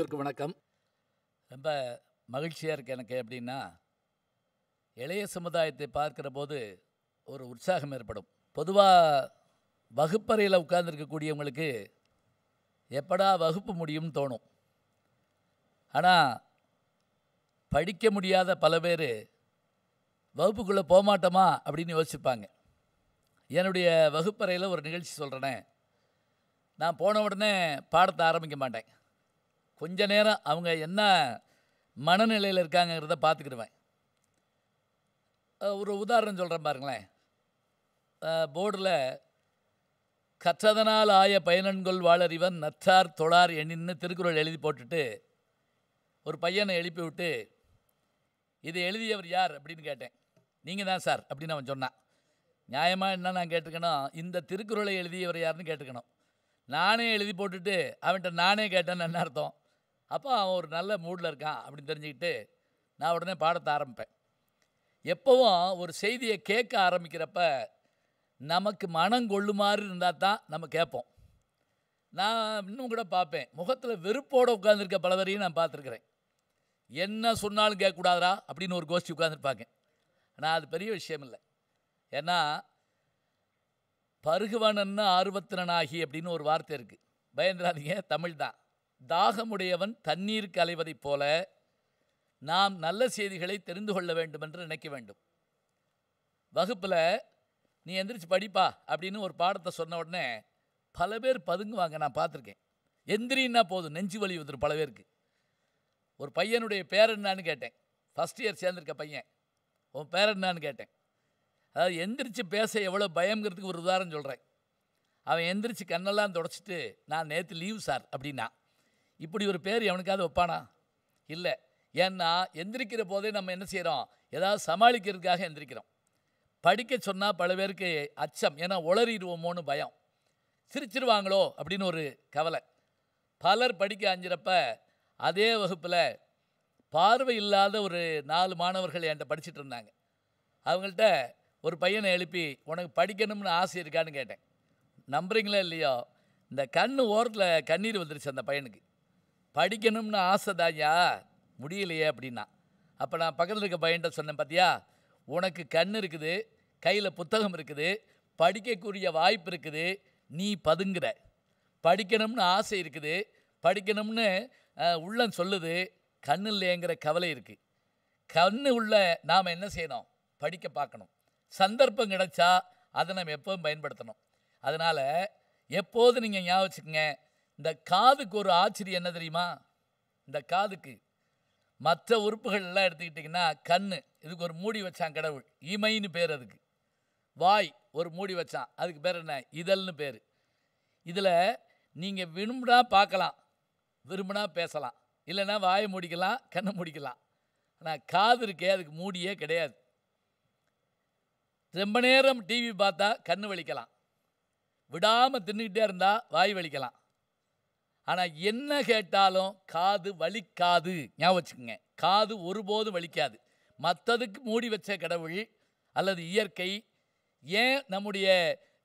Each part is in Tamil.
அனைவருக்கும் வணக்கம். ரொம்ப மகிழ்ச்சியாக இருக்குது எனக்கு. எப்படின்னா, இளைய சமுதாயத்தை பார்க்கிற போது ஒரு உற்சாகம் ஏற்படும். பொதுவாக வகுப்பறையில் உட்கார்ந்துருக்கக்கூடியவங்களுக்கு எப்படா வகுப்பு முடியும்னு தோணும். ஆனால் படிக்க முடியாத பல பேர் வகுப்புக்குள்ளே போகமாட்டோமா அப்படின்னு யோசிச்சுப்பாங்க. என்னுடைய வகுப்பறையில் ஒரு நிகழ்ச்சி சொல்கிறேனே, நான் போன உடனே பாடத்தை ஆரம்பிக்க மாட்டேன். கொஞ்ச நேரம் அவங்க என்ன மனநிலையில் இருக்காங்கிறத பார்த்துக்கிடுவேன். ஒரு உதாரணம் சொல்கிறேன் பாருங்களேன். போர்டில் கற்றதனால் ஆய பயனன்கொள் வாழறிவன் நற்றார் தொழார் எண்ணின்னு திருக்குறள் எழுதி போட்டுட்டு ஒரு பையனை எழுப்பி விட்டு, இது எழுதியவர் யார் அப்படின்னு கேட்டேன். நீங்கள் தான் சார் அப்படின்னு அவன் சொன்னான். நியாயமாக என்ன நான் கேட்டுக்கணும், இந்த திருக்குறளை எழுதியவர் யாருன்னு கேட்டுக்கணும். நானே எழுதி போட்டுட்டு அவன்கிட்ட நானே கேட்டேன்னு என்ன அர்த்தம்? அப்போ அவன் ஒரு நல்ல மூடில் இருக்கான் அப்படின்னு தெரிஞ்சுக்கிட்டு நான் உடனே பாடத்தை ஆரம்பிப்பேன். எப்போவும் ஒரு செய்தியை கேட்க ஆரம்பிக்கிறப்ப நமக்கு மனம் கொள்ளுமாறு இருந்தால் தான் நம்ம கேட்போம். நான் இன்னும் கூட பார்ப்பேன், முகத்தில் வெறுப்போடு உட்காந்துருக்க பலவரையும் நான் பார்த்துருக்குறேன். என்ன சொன்னாலும் கேட்கக்கூடாதா அப்படின்னு ஒரு கோஷ்டி உட்காந்துருப்பாங்க. ஆனால் அது பெரிய விஷயம் இல்லை. ஏன்னா பருகுவனன்னு ஆர்வத்தினனாகி அப்படின்னு ஒரு வார்த்தை இருக்குது. பயந்துராதீங்க, தமிழ் தான். தாகமுடையவன் தண்ணீருக்கு அலைவதைப் போல நாம் நல்ல செய்திகளை தெரிந்து கொள்ள வேண்டும் என்று நினைக்க வேண்டும். வகுப்பில் நீ எந்திரிச்சு படிப்பா அப்படின்னு ஒரு பாடத்தை சொன்ன உடனே பல பேர் பதுங்குவாங்க. நான் பார்த்துருக்கேன். எந்திரின்னா போதும் நெஞ்சு வலி வந்துடும் பல பேருக்கு. ஒரு பையனுடைய பேர் என்னான்னு கேட்டேன். ஃபஸ்ட் இயர் சேர்ந்துருக்க பையன், உன் பேர் என்னான்னு கேட்டேன். அதாவது எந்திரிச்சு பேச எவ்வளோ பயங்கிறதுக்கு ஒரு உதாரணம் சொல்கிறேன். அவன் எந்திரிச்சு கண்ணெல்லாம் தொடச்சிட்டு, நான் நேற்று லீவ் சார் அப்படின்னா. இப்படி ஒரு பேர் எவனுக்காவது வைப்பானா? இல்லை. ஏன்னா எந்திரிக்கிற போதே நம்ம என்ன செய்கிறோம், ஏதாவது சமாளிக்கிறதுக்காக எந்திரிக்கிறோம். படிக்க சொன்னால் பல பேருக்கு அச்சம், ஏன்னா உளறிடுவோமோன்னு பயம், சிரிச்சிருவாங்களோ அப்படின்னு ஒரு கவலை. பலர் படிக்க அஞ்சிறப்ப அதே வகுப்பில் பார்வை இல்லாத ஒரு 4 மாணவர்கள் என்கிட்ட படிச்சுட்டு இருந்தாங்க. அவங்கள்ட்ட ஒரு பையனை எழுப்பி, உனக்கு படிக்கணும்னு ஆசை இருக்கான்னு கேட்டேன். நம்புறீங்களா இல்லையோ, இந்த கண்ணு ஓரத்தில் கண்ணீர் வந்துருச்சு அந்த பையனுக்கு. படிக்கணும்னு ஆசை தாயா, முடியலையே அப்படின்னா. அப்போ நான் பக்கத்தில் இருக்க பையன்கிட்ட சொன்னேன், பார்த்தியா, உனக்கு கண் இருக்குது, கையில் புத்தகம் இருக்குது, படிக்கக்கூடிய வாய்ப்பு இருக்குது, நீ பதுங்குற. படிக்கணும்னு ஆசை இருக்குது, படிக்கணும்னு உள்ளம் சொல்லுது, கண் இல்லைங்கிற கவலை இருக்குது. கண்ணு உள்ள நாம் என்ன செய்யணும், படிக்க பார்க்கணும். சந்தர்ப்பம் கிடைச்சா அதை நம்ம எப்போவும் பயன்படுத்தணும். அதனால் எப்போது நீங்கள் ஞாபகம் வச்சுக்கோங்க, இந்த காதுக்கு ஒரு ஆச்சரியம் என்ன தெரியுமா? இந்த காதுக்கு மற்ற உறுப்புகள் எல்லாம் எடுத்துக்கிட்டிங்கன்னா, கண் இதுக்கு ஒரு மூடி வச்சான் கடவுள், இமைன்னு பேர் அதுக்கு. வாய் ஒரு மூடி வச்சான், அதுக்கு பேர் என்ன, இதழ்னு பேர். இதில் நீங்கள் விரும்பினா பார்க்கலாம், விரும்பினா பேசலாம், இல்லைன்னா வாயை மூடிக்கலாம், கண்ணை மூடிக்கலாம். ஆனால் காது இருக்கே, அதுக்கு மூடியே கிடையாது. ரொம்ப நேரம் டிவி பார்த்தா கண் வலிக்கலாம், விடாமல் தின்னுக்கிட்டே இருந்தால் வாய் வலிக்கலாம். ஆனால் என்ன கேட்டாலும் காது வலிக்காது. ஞாபகம் வச்சுக்கோங்க, காது ஒருபோதும் வலிக்காது. மற்றதுக்கு மூடி வச்ச கடவுள் அல்லது இயற்கை ஏன் நம்முடைய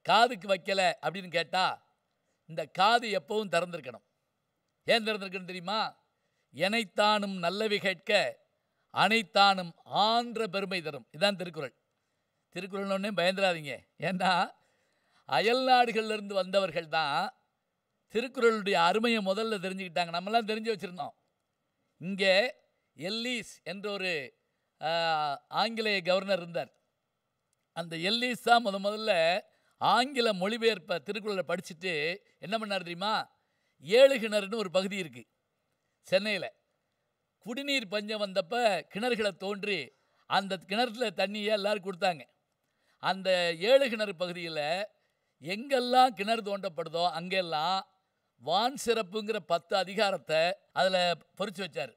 காதுக்கு வைக்கலை அப்படின்னு கேட்டால், இந்த காது எப்பவும் திறந்திருக்கணும். ஏன் திறந்திருக்கணும் தெரியுமா? எனைத்தானும் நல்லவை கேட்க அனைத்தானும் ஆன்ற பெருமை தரும். இதுதான் திருக்குறள். திருக்குறள் ஒன்றே பயந்துடாதீங்க. ஏன்னா அயல் நாடுகளிலிருந்து வந்தவர்கள் தான் திருக்குறளுடைய அருமையை முதல்ல தெரிஞ்சுக்கிட்டாங்க. நம்மளாம் தெரிஞ்சு வச்சுருந்தோம். இங்கே எல்லீஸ் என்ற ஒரு ஆங்கிலேய கவர்னர் இருந்தார். அந்த எல்லீஸ் தான் முதல்ல ஆங்கில மொழிபெயர்ப்பை திருக்குறளை படிச்சுட்டு என்ன பண்ணார் தெரியுமா? ஏழுகிணறுன்னு ஒரு பகுதி இருக்குது சென்னையில். குடிநீர் பஞ்சம் வந்தப்போ கிணறுகளை தோன்றி அந்த கிணறுல தண்ணியை எல்லோரும் கொடுத்தாங்க. அந்த ஏழுகிணறு பகுதியில் எங்கெல்லாம் கிணறு தோண்டப்படுதோ அங்கெல்லாம் வான் சிறப்புங்கிற 10 அதிகாரத்தை அதில் பொறிச்சு வச்சார்.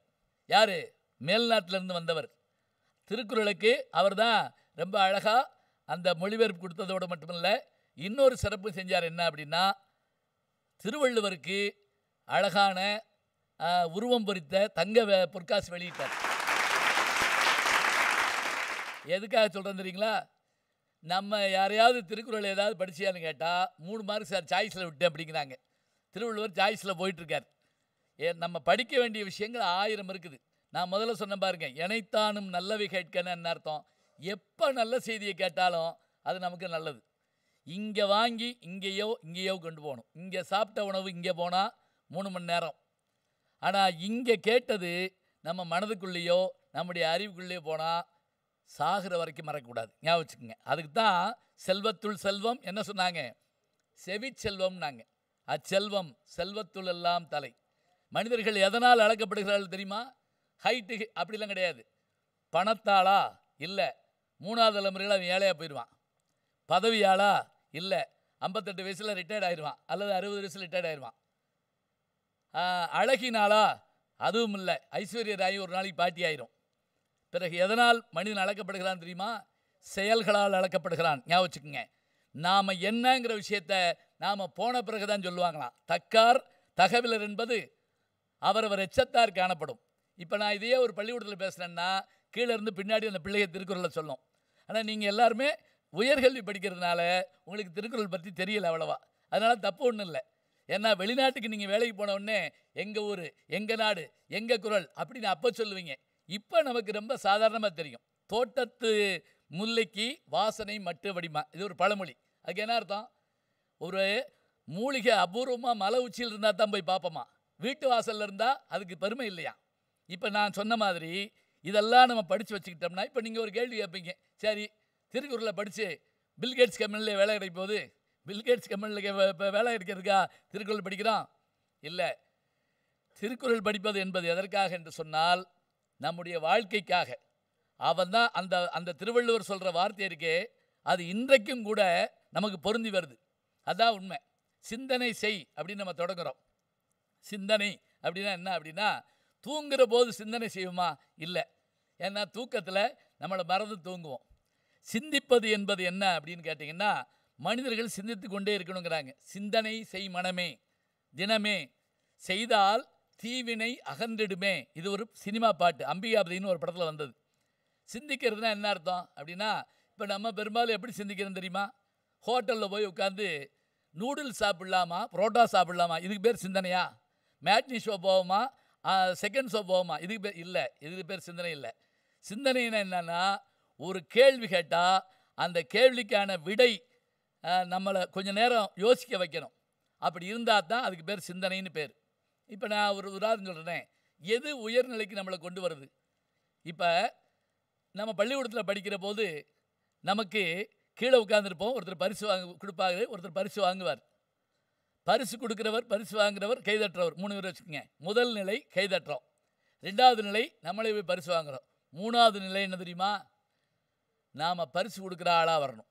யார்? மேல்நாட்டிலேருந்து வந்தவர். திருக்குறளுக்கு அவர் தான் ரொம்ப அழகாக அந்த மொழிபெயர்ப்பு கொடுத்ததோடு மட்டுமில்லை, இன்னொரு சிறப்பு செஞ்சார். என்ன அப்படின்னா, திருவள்ளுவருக்கு அழகான உருவம் பொறித்த தங்க பொற்காசு வெளியிட்டார். எதுக்காக சொல்கிறேன் தெரியுங்களா? நம்ம யாரையாவது திருக்குறள் ஏதாவது படிச்சியான்னு கேட்டால் 3 மார்க் சார் சாய்ஸில் விட்டு அப்படிங்கிறாங்க. திருவள்ளுவர் சாய்ஸில் போயிட்டுருக்கார். நம்ம படிக்க வேண்டிய விஷயங்கள் 1000 இருக்குது. நான் முதல்ல சொன்ன பாருங்க, எனைத்தானும் நல்லவை கேட்கன்னு என்ன அர்த்தம்? எப்போ நல்ல செய்தியை கேட்டாலும் அது நமக்கு நல்லது. இங்கே வாங்கி இங்கேயோ கொண்டு போகணும். இங்கே சாப்பிட்ட உணவு இங்கே போனால் 3 மணி நேரம். ஆனால் இங்கே கேட்டது நம்ம மனதுக்குள்ளேயோ நம்முடைய அறிவுக்குள்ளேயோ போனால் சாகிற வரைக்கும் மறக்கக்கூடாது. ஞாபகம் வச்சுக்கோங்க. அதுக்கு தான் செல்வத்துள் செல்வம் என்ன சொன்னாங்க? செவிச்செல்வம்னாங்க. அச்செல்வம் செல்வத்துள் எல்லாம் தலை. மனிதர்கள் எதனால் அழைக்கப்படுகிறார்கள் தெரியுமா? ஹைட்டு அப்படிலாம் கிடையாது. பணத்தாளா? இல்லை. 3வது தலைமுறையில் அவன் ஏழையாக போயிடுவான். பதவியாளா? இல்லை. 58 வயசில் ரிட்டையர்ட் ஆயிடுவான், அல்லது 60 வயசில் ரிட்டையர்ட் ஆயிடுவான். அழகினாளா? அதுவும் இல்லை. ஐஸ்வர்யா ராய் ஒரு நாளைக்கு பாட்டி ஆயிரும். பிறகு எதனால் மனிதன் அழைக்கப்படுகிறான் தெரியுமா? செயல்களால் அழைக்கப்படுகிறான். ஞாபகம் வச்சுக்கோங்க. நாம் என்னங்கிற விஷயத்த நாம் போன பிறகு தான் சொல்லுவாங்களாம். தக்கார் தகவலர் என்பது அவரவர் எச்சத்தார் காணப்படும். இப்போ நான் இதையே ஒரு பள்ளிக்கூடத்தில் பேசுகிறேன்னா கீழே இருந்து பின்னாடி அந்த பிள்ளைய திருக்குறளை சொல்லும். ஆனால் நீங்கள் எல்லாருமே உயர்கல்வி படிக்கிறதுனால உங்களுக்கு திருக்குறள் பற்றி தெரியல அவ்வளவா. அதனால் தப்பு ஒன்றும் இல்லை. ஏன்னா வெளிநாட்டுக்கு நீங்கள் வேலைக்கு போன உடனே எங்கள் ஊர், எங்கள் நாடு, எங்கள் குறள் அப்படின்னு அப்போ சொல்லுவீங்க. இப்போ நமக்கு ரொம்ப சாதாரணமாக தெரியும். தோட்டத்து முல்லைக்கு வாசனை மட்டு வடிமா, இது ஒரு பழமொழி. அதுக்கு என்ன அர்த்தம்? ஒரு மூலிகை அபூர்வமாக மலை உச்சியில் இருந்தால் தான் போய் பார்ப்போமா, வீட்டு வாசலில் இருந்தால் அதுக்கு பெருமை இல்லையா? இப்போ நான் சொன்ன மாதிரி இதெல்லாம் நம்ம படித்து வச்சுக்கிட்டோம்னா, இப்போ நீங்கள் ஒரு கேள்வி கேட்பீங்க, சரி திருக்குறளை படித்து பில்கேட்ஸ் கம்பெனியில் வேலை கிடைக்க போகுது, பில்கேட்ஸ் கம்பெனியில் இப்போ வேலை கிடைக்கிறதுக்கா திருக்குறள் படிக்கிறோம்? இல்லை. திருக்குறள் படிப்பது என்பது எதற்காக என்று சொன்னால் நம்முடைய வாழ்க்கைக்காக. அவன் தான் அந்த திருவள்ளுவர் சொல்கிற வார்த்தை இருக்கே, அது இன்றைக்கும் கூட நமக்கு பொருந்தி வருது. அதான் உண்மை. சிந்தனை செய் அப்படின்னு நம்ம தொடங்குகிறோம். சிந்தனை அப்படின்னா என்ன அப்படின்னா, தூங்குகிற போது சிந்தனை செய்வோமா? இல்லை. ஏன்னா தூக்கத்தில் நம்மளை மறந்து தூங்குவோம். சிந்திப்பது என்பது என்ன அப்படின்னு கேட்டிங்கன்னா, மனிதர்கள் சிந்தித்து கொண்டே இருக்கணுங்கிறாங்க. சிந்தனை செய் மனமே தினமே செய்தால் தீவினை அகன்றிடுமே. இது ஒரு சினிமா பாட்டு, அம்பிகாபதினு ஒரு படத்தில் வந்தது. சிந்திக்கிறதுனா என்ன அர்த்தம் அப்படின்னா, இப்போ நம்ம பெரும்பாலும் எப்படி சிந்திக்கிறோம் தெரியுமா? ஹோட்டலில் போய் உட்காந்து நூடுல்ஸ் சாப்பிட்லாமா, புரோட்டா சாப்பிட்லாமா, இதுக்கு பேர் சிந்தனையா? மேட்னி ஷோ போவோமா, செகண்ட் ஷோ போவோமா, இதுக்கு பேர் இல்லை. இதுக்கு பேர் சிந்தனை இல்லை. சிந்தனைன்னா என்னென்னா, ஒரு கேள்வி கேட்டால் அந்த கேள்விக்கான விடை நம்மளை கொஞ்சம் நேரம் யோசிக்க வைக்கணும். அப்படி இருந்தால் தான் அதுக்கு பேர் சிந்தனைன்னு பேர். இப்போ நான் ஒரு உதாரணம் சொல்கிறேன். எது உயர்நிலைக்கு நம்மளை கொண்டு வருது? இப்போ நம்ம பள்ளிக்கூடத்தில் படிக்கிற போது நமக்கு கீழே உட்காந்துருப்போம், ஒருத்தர் பரிசு கொடுப்பாரு, ஒருத்தர் பரிசு வாங்குவார். பரிசு கொடுக்குறவர், பரிசு வாங்குறவர், கைதட்டுறவர், 3 பேர் வச்சுக்கோங்க. முதல் நிலை கைதட்டுறோம், 2வது நிலை நம்மளே போய் பரிசு வாங்குகிறோம், 3வது நிலை என்ன தெரியுமா? நாம் பரிசு கொடுக்குற ஆளாக வரணும்.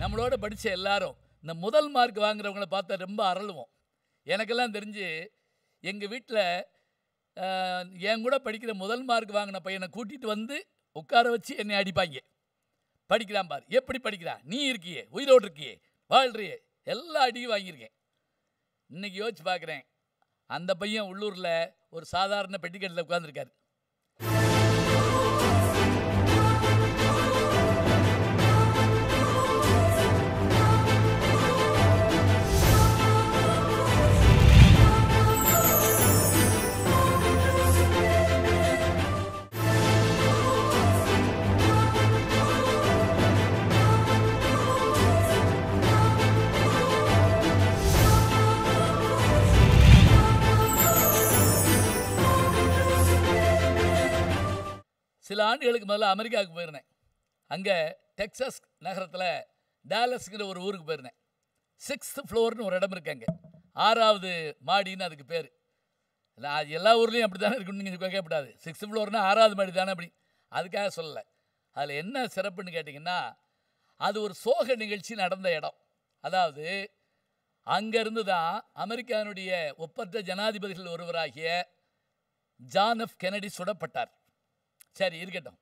நம்மளோட படித்த எல்லாரும் இந்த முதல் மார்க் வாங்குறவங்கள பார்த்தா ரொம்ப அரளுவோம். எனக்கெல்லாம் தெரிஞ்சு எங்கள் வீட்டில் என் கூட படிக்கிற முதல் மார்க் வாங்கின பையனை கூட்டிகிட்டு வந்து உட்கார வச்சு என்னை அடிப்பாங்க. படிக்கிறான் பார், எப்படி படிக்கிறான், நீ இருக்கியே, உயிரோடு இருக்கியே, வாழ்றியே, எல்லா அடியும் வாங்கியிருக்கேன். இன்றைக்கி யோசிச்சு பார்க்குறேன், அந்த பையன் உள்ளூரில் ஒரு சாதாரண பெட்டிக்கட்டில் உட்காந்துருக்காரு. சில ஆண்டுகளுக்கு முதல்ல அமெரிக்காவுக்கு போயிருந்தேன். அங்கே டெக்சாஸ் நகரத்தில் டாலஸ்ங்கிற ஒரு ஊருக்கு போயிருந்தேன். 6th ஃப்ளோர்னு ஒரு இடம் இருக்கு. அங்கே 6வது மாடின்னு அதுக்கு பேர். நான் எல்லா ஊர்லேயும் அப்படி தானே இருக்குன்னு நீங்கள் கேட்கக்கூடாது. 6th ஃப்ளோர்னால் 6வது மாடி தானே அப்படி, அதுக்காக சொல்லலை. அதில் என்ன சிறப்புன்னு கேட்டிங்கன்னா, அது ஒரு சோக நிகழ்ச்சி நடந்த இடம். அதாவது அங்கேருந்து தான் அமெரிக்கானுடைய ஒப்பற்ற ஜனாதிபதிகள் ஒருவராகிய ஜான் எஃப் கென்னடி சுடப்பட்டார். சரி இருக்கட்டும்,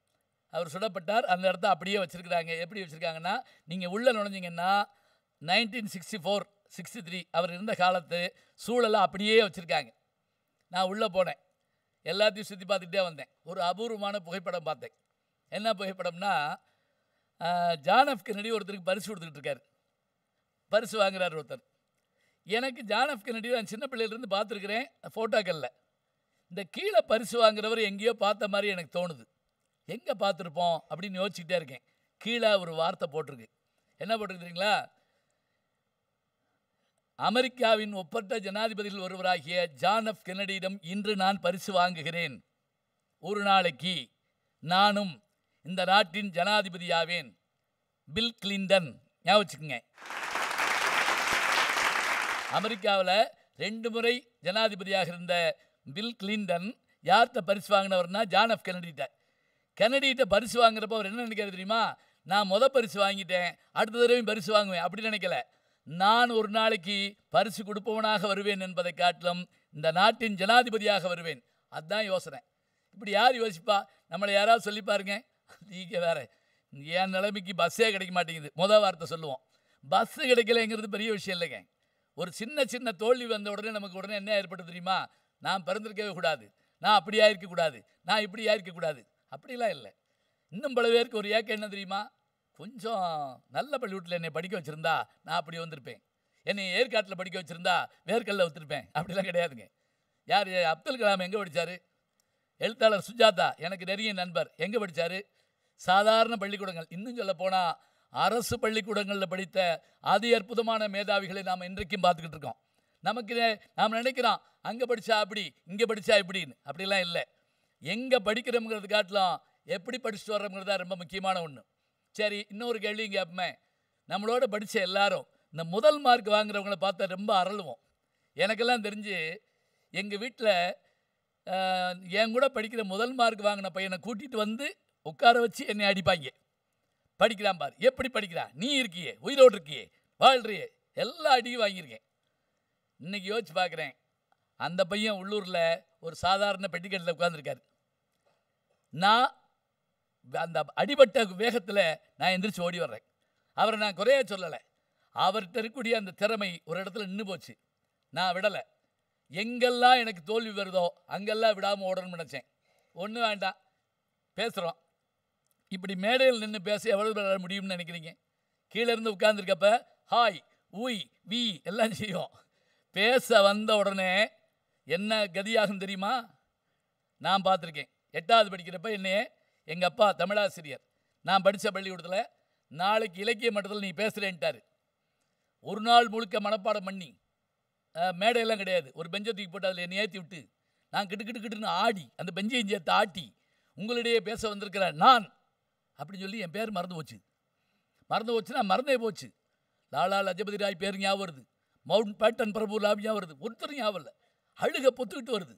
அவர் சுடப்பட்டார். அந்த இடத்த அப்படியே வச்சுருக்கிறாங்க. எப்படி வச்சுருக்காங்கன்னா, நீங்கள் உள்ளே நுழைஞ்சிங்கன்னா 1964, 63 அவர் இருந்த காலத்து சூழலை அப்படியே வச்சுருக்காங்க. நான் உள்ளே போனேன், எல்லாத்தையும் சுற்றி பார்த்துக்கிட்டே வந்தேன். ஒரு அபூர்வமான புகைப்படம் பார்த்தேன். என்ன புகைப்படம்னா, ஜான் எஃப் கென்னடி ஒருத்தருக்கு பரிசு கொடுத்துக்கிட்டு இருக்கார். பரிசு வாங்குறார் ஒருத்தர். எனக்கு ஜான் எஃப் கென்னடி நான் சின்ன பிள்ளையிலேருந்து பார்த்துருக்குறேன் ஃபோட்டோக்களில். இந்த கீழே பரிசு வாங்குறவர் எங்கேயோ பார்த்த மாதிரி எனக்கு தோணுது. எங்கே பார்த்துருப்போம் அப்படின்னு யோசிச்சுக்கிட்டே இருக்கேன். கீழே ஒரு வார்த்தை போட்டிருக்கு. என்ன போட்டிருக்கு தெரியுங்களா? அமெரிக்காவின் ஒப்பற்ற ஜனாதிபதிகள் ஒருவராகிய ஜான் எஃப் கென்னடியிடம் இன்று நான் பரிசு வாங்குகிறேன். ஒரு நாளைக்கு நானும் இந்த நாட்டின் ஜனாதிபதியாவேன். Bill Clinton. ஞாபகம் வச்சுக்கோங்க. அமெரிக்காவில் 2 முறை ஜனாதிபதியாக இருந்த பில் கிளின்டன் யார்கிட்ட பரிசு வாங்கினவர்னா ஜான் எஃப் கென்னடிட்ட. கென்னடிகிட்ட பரிசு வாங்குறப்ப அவர் என்ன நினைக்கிறது தெரியுமா? நான் பரிசு வாங்கிட்டேன், அடுத்த தடவையும் பரிசு வாங்குவேன் அப்படி நினைக்கல. நான் ஒரு நாளைக்கு பரிசு கொடுப்பவனாக வருவேன் என்பதை காட்டிலும் இந்த நாட்டின் ஜனாதிபதியாக வருவேன். அதுதான் யோசனை. இப்படி யார் யோசிப்பா? நம்மளை யாராவது சொல்லி பாருங்க. நீங்கள் வேற என் நிலைமைக்கு பஸ்ஸே கிடைக்க மாட்டேங்குது. வார்த்தை சொல்லுவோம். பஸ்ஸு கிடைக்கலைங்கிறது பெரிய விஷயம் இல்லைங்க. ஒரு சின்ன தோல்வி வந்த உடனே நமக்கு உடனே என்ன ஏற்பட்டு தெரியுமா? நான் பிறந்திருக்கவே கூடாது, நான் அப்படியா இருக்கக்கூடாது, நான் இப்படியா இருக்கக்கூடாது. அப்படிலாம் இல்லை. இன்னும் பல பேருக்கு ஒரு ஏக்கம் என்ன தெரியுமா? கொஞ்சம் நல்ல பள்ளிக்கூட்டில் என்னை படிக்க வச்சுருந்தா நான் அப்படி வந்திருப்பேன், என்னை ஏற்காட்டில் படிக்க வச்சுருந்தா வேர்க்கல்ல வச்சுருப்பேன். அப்படிலாம் கிடையாதுங்க. யார்? அப்துல் கலாம் எங்கே படித்தார்? எழுத்தாளர் சுஜாதா எனக்கு நெருங்கிய நண்பர். எங்கே படித்தார்? சாதாரண பள்ளிக்கூடங்கள். இன்னும் சொல்ல போனால் அரசு பள்ளிக்கூடங்களில் படித்த அதி அற்புதமான மேதாவிகளை நாம் இன்றைக்கும் பார்த்துக்கிட்டு இருக்கோம். நாம் நினைக்கிறோம் அங்கே படித்தா அப்படி, இங்கே படித்தா இப்படின்னு. அப்படிலாம் இல்லை. எங்கே படிக்கிறோங்கிறது காட்டலாம் எப்படி படிச்சுட்டு வர்றோங்கிறது தான் ரொம்ப முக்கியமான ஒன்று. சரி, இன்னொரு கேள்வியும் கேட்போமே. நம்மளோட படித்த எல்லாரும் இந்த முதல் மார்க் வாங்குறவங்கள பார்த்தா ரொம்ப அரளுவோம். எனக்கெல்லாம் தெரிஞ்சு எங்கள் வீட்டில் என் கூட படிக்கிற முதல் மார்க் வாங்கின பையனை கூட்டிகிட்டு வந்து உட்கார வச்சு என்னை அடிப்பாங்க. படிக்கிறான் பார், எப்படி படிக்கிறான், நீ இருக்கியே, உயிரோடு இருக்கியே, வாழ்றியே, எல்லா அடியும் வாங்கியிருக்கேன். இன்றைக்கி யோசிச்சு பார்க்குறேன், அந்த பையன் உள்ளூரில் ஒரு சாதாரண பெட்டிக்கட்டில் உட்காந்துருக்காரு. நான் அந்த அடிபட்ட வேகத்தில் நான் எந்திரிச்சு ஓடி வர்றேன். அவரை நான் குறைய சொல்லலை. அவர்கிட்ட இருக்கக்கூடிய அந்த திறமை ஒரு இடத்துல நின்று போச்சு. நான் விடலை. எங்கெல்லாம் எனக்கு தோல்வி வருதோ அங்கெல்லாம் விடாமல் ஓடணும்னு நினச்சேன். ஒன்றும் வேண்டாம், பேசுகிறோம். இப்படி மேடையில் நின்று பேச எவ்வளோ முடியும்னு நினைக்கிறீங்க? கீழே இருந்து உட்கார்ந்துருக்கப்ப ஹாய், ஊய், வி எல்லாம் செய்வோம். பேச வந்த உடனே என்ன கதியாகும் தெரியுமா? நான் பார்த்துருக்கேன். 8வது படிக்கிறப்ப என்னையே எங்கள் அப்பா தமிழாசிரியர், நான் படித்த பள்ளிக்கூடத்தில் நாளைக்கு இலக்கிய மட்டத்தில் நீ பேசுகிறேன்ட்டார். ஒரு நாள் முழுக்க மனப்பாடம் பண்ணி, மேடையெல்லாம் கிடையாது, ஒரு பெஞ்சை தூக்கி போட்டு அதில் என்னை ஏற்றி விட்டு நான் கிட்டுன்னு ஆடி அந்த பெஞ்சையும் சேர்த்து ஆட்டி உங்களிடையே பேச வந்திருக்கிறேன் நான் அப்படின்னு சொல்லி என் பேர் மறந்து போச்சுன்னா மறந்தே போச்சு. லாலா லஜபதி ராய் பேர் ஞாபகம் வருது, மவுண்ட் பேட்டன் பிரபு ஞாபகம் வருது, ஒருத்தரும் ஞாபகம் இல்லை. அழுக பொத்துக்கிட்டு வருது.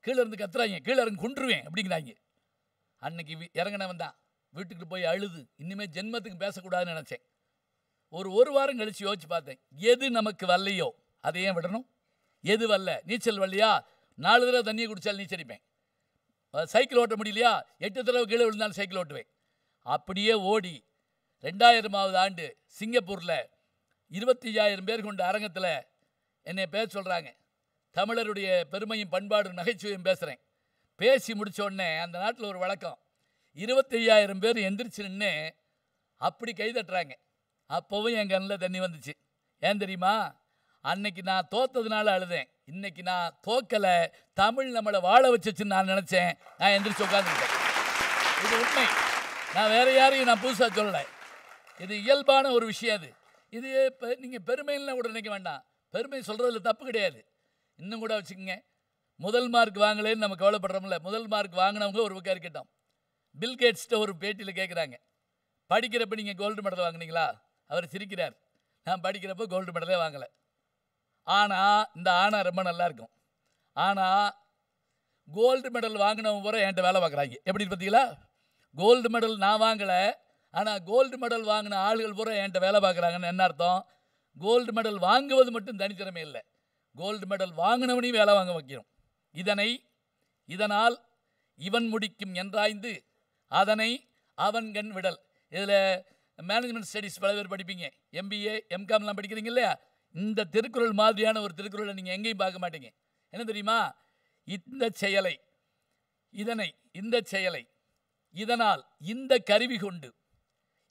கீழே இருந்து கத்துறாங்க, கீழே இறங்கி கொன்றுவேன் அப்படிங்கிறாங்க. அன்னைக்கு இறங்கினவன் தான் வீட்டுக்கு போய் அழுது இனிமேல் ஜென்மத்துக்கு பேசக்கூடாதுன்னு நினச்சேன். ஒரு வாரம் கழித்து யோசிச்சு பார்த்தேன், எது நமக்கு வரலையோ அதை ஏன் விடணும்? எது வரல? நீச்சல் வரலையா? 4 தடவை தண்ணியை குடித்தாலும் நீச்சடிப்பேன். சைக்கிள் ஓட்ட முடியலையா? 8 தடவை கீழே விழுந்தாலும் சைக்கிள் ஓட்டுவேன். அப்படியே ஓடி 2000வது ஆண்டு சிங்கப்பூரில் 25,000 பேர் கொண்ட அரங்கத்தில் என்னை பேச சொல்கிறாங்க. தமிழருடைய பெருமையும் பண்பாடும் நகைச்சுவையும் பேசுகிறேன். பேசி முடித்த உடனே அந்த நாட்டில் ஒரு வழக்கம், 25,000 பேர் எந்திரிச்சு நின்று அப்படி கைதட்டுறாங்க. அப்போவும் என் கண்ணில் தண்ணி வந்துச்சு. ஏன் தெரியுமா? அன்னைக்கு நான் தோத்ததுனால அழுதேன். இன்னைக்கு நான் தோக்கலை, தமிழ் நம்மளை வாழ வச்சுன்னு நான் நினச்சேன். நான் எந்திரிச்சு உட்காந்துருக்கேன். இது உண்மை. நான் வேறு யாரையும் நான் புதுசாக சொல்லலை. இது இயல்பான ஒரு விஷயம். இது இப்போ நீங்கள் பெருமைலாம் கூட நினைக்க வேண்டாம். பெருமை சொல்கிறதுல தப்பு கிடையாது. இன்னும் கூட வச்சுக்கோங்க, முதல் மார்க் வாங்கலேன்னு நம்ம கவலைப்படுறோம்ல. முதல் மார்க் வாங்கினவங்க ஒரு பக்கம் இருக்கட்டும். பில்கேட்ஸ்கிட்ட ஒரு பேட்டியில் கேட்குறாங்க, படிக்கிறப்ப நீங்கள் கோல்டு மெடல் வாங்கினீங்களா? அவர் சிரிக்கிறார். நான் படிக்கிறப்ப கோல்டு மெடலே வாங்கலை. ஆனால் இந்த ரொம்ப நல்லா இருக்கும். ஆனால் கோல்டு மெடல் வாங்கினவங்க பூரா என்கிட்ட வேலை பார்க்குறாங்க. எப்படி பார்த்தீங்களா? கோல்டு மெடல் நான் வாங்கலை, ஆனால் கோல்டு மெடல் வாங்கின ஆளுகள் பூரா என்கிட்ட வேலை பார்க்குறாங்கன்னு என்ன அர்த்தம்? கோல்டு மெடல் வாங்குவது மட்டும் தனித்திறமை இல்லை, கோல்டு மெடல் வாங்கினவனையும் வேலை வாங்க வைக்கிறோம். இதனால் இவன் முடிக்கும் என்றாய்ந்து அதனை அவன் கண் விடல். இதில் மேனேஜ்மெண்ட் ஸ்டடீஸ் பல பேர் படிப்பீங்க, MBA MCOMலாம் படிக்கிறீங்க இல்லையா? இந்த திருக்குறள் மாதிரியான ஒரு திருக்குறளை நீங்கள் எங்கேயும் பார்க்க மாட்டீங்க. என்ன தெரியுமா? இந்த செயலை இதனால் இந்த கருவி கொண்டு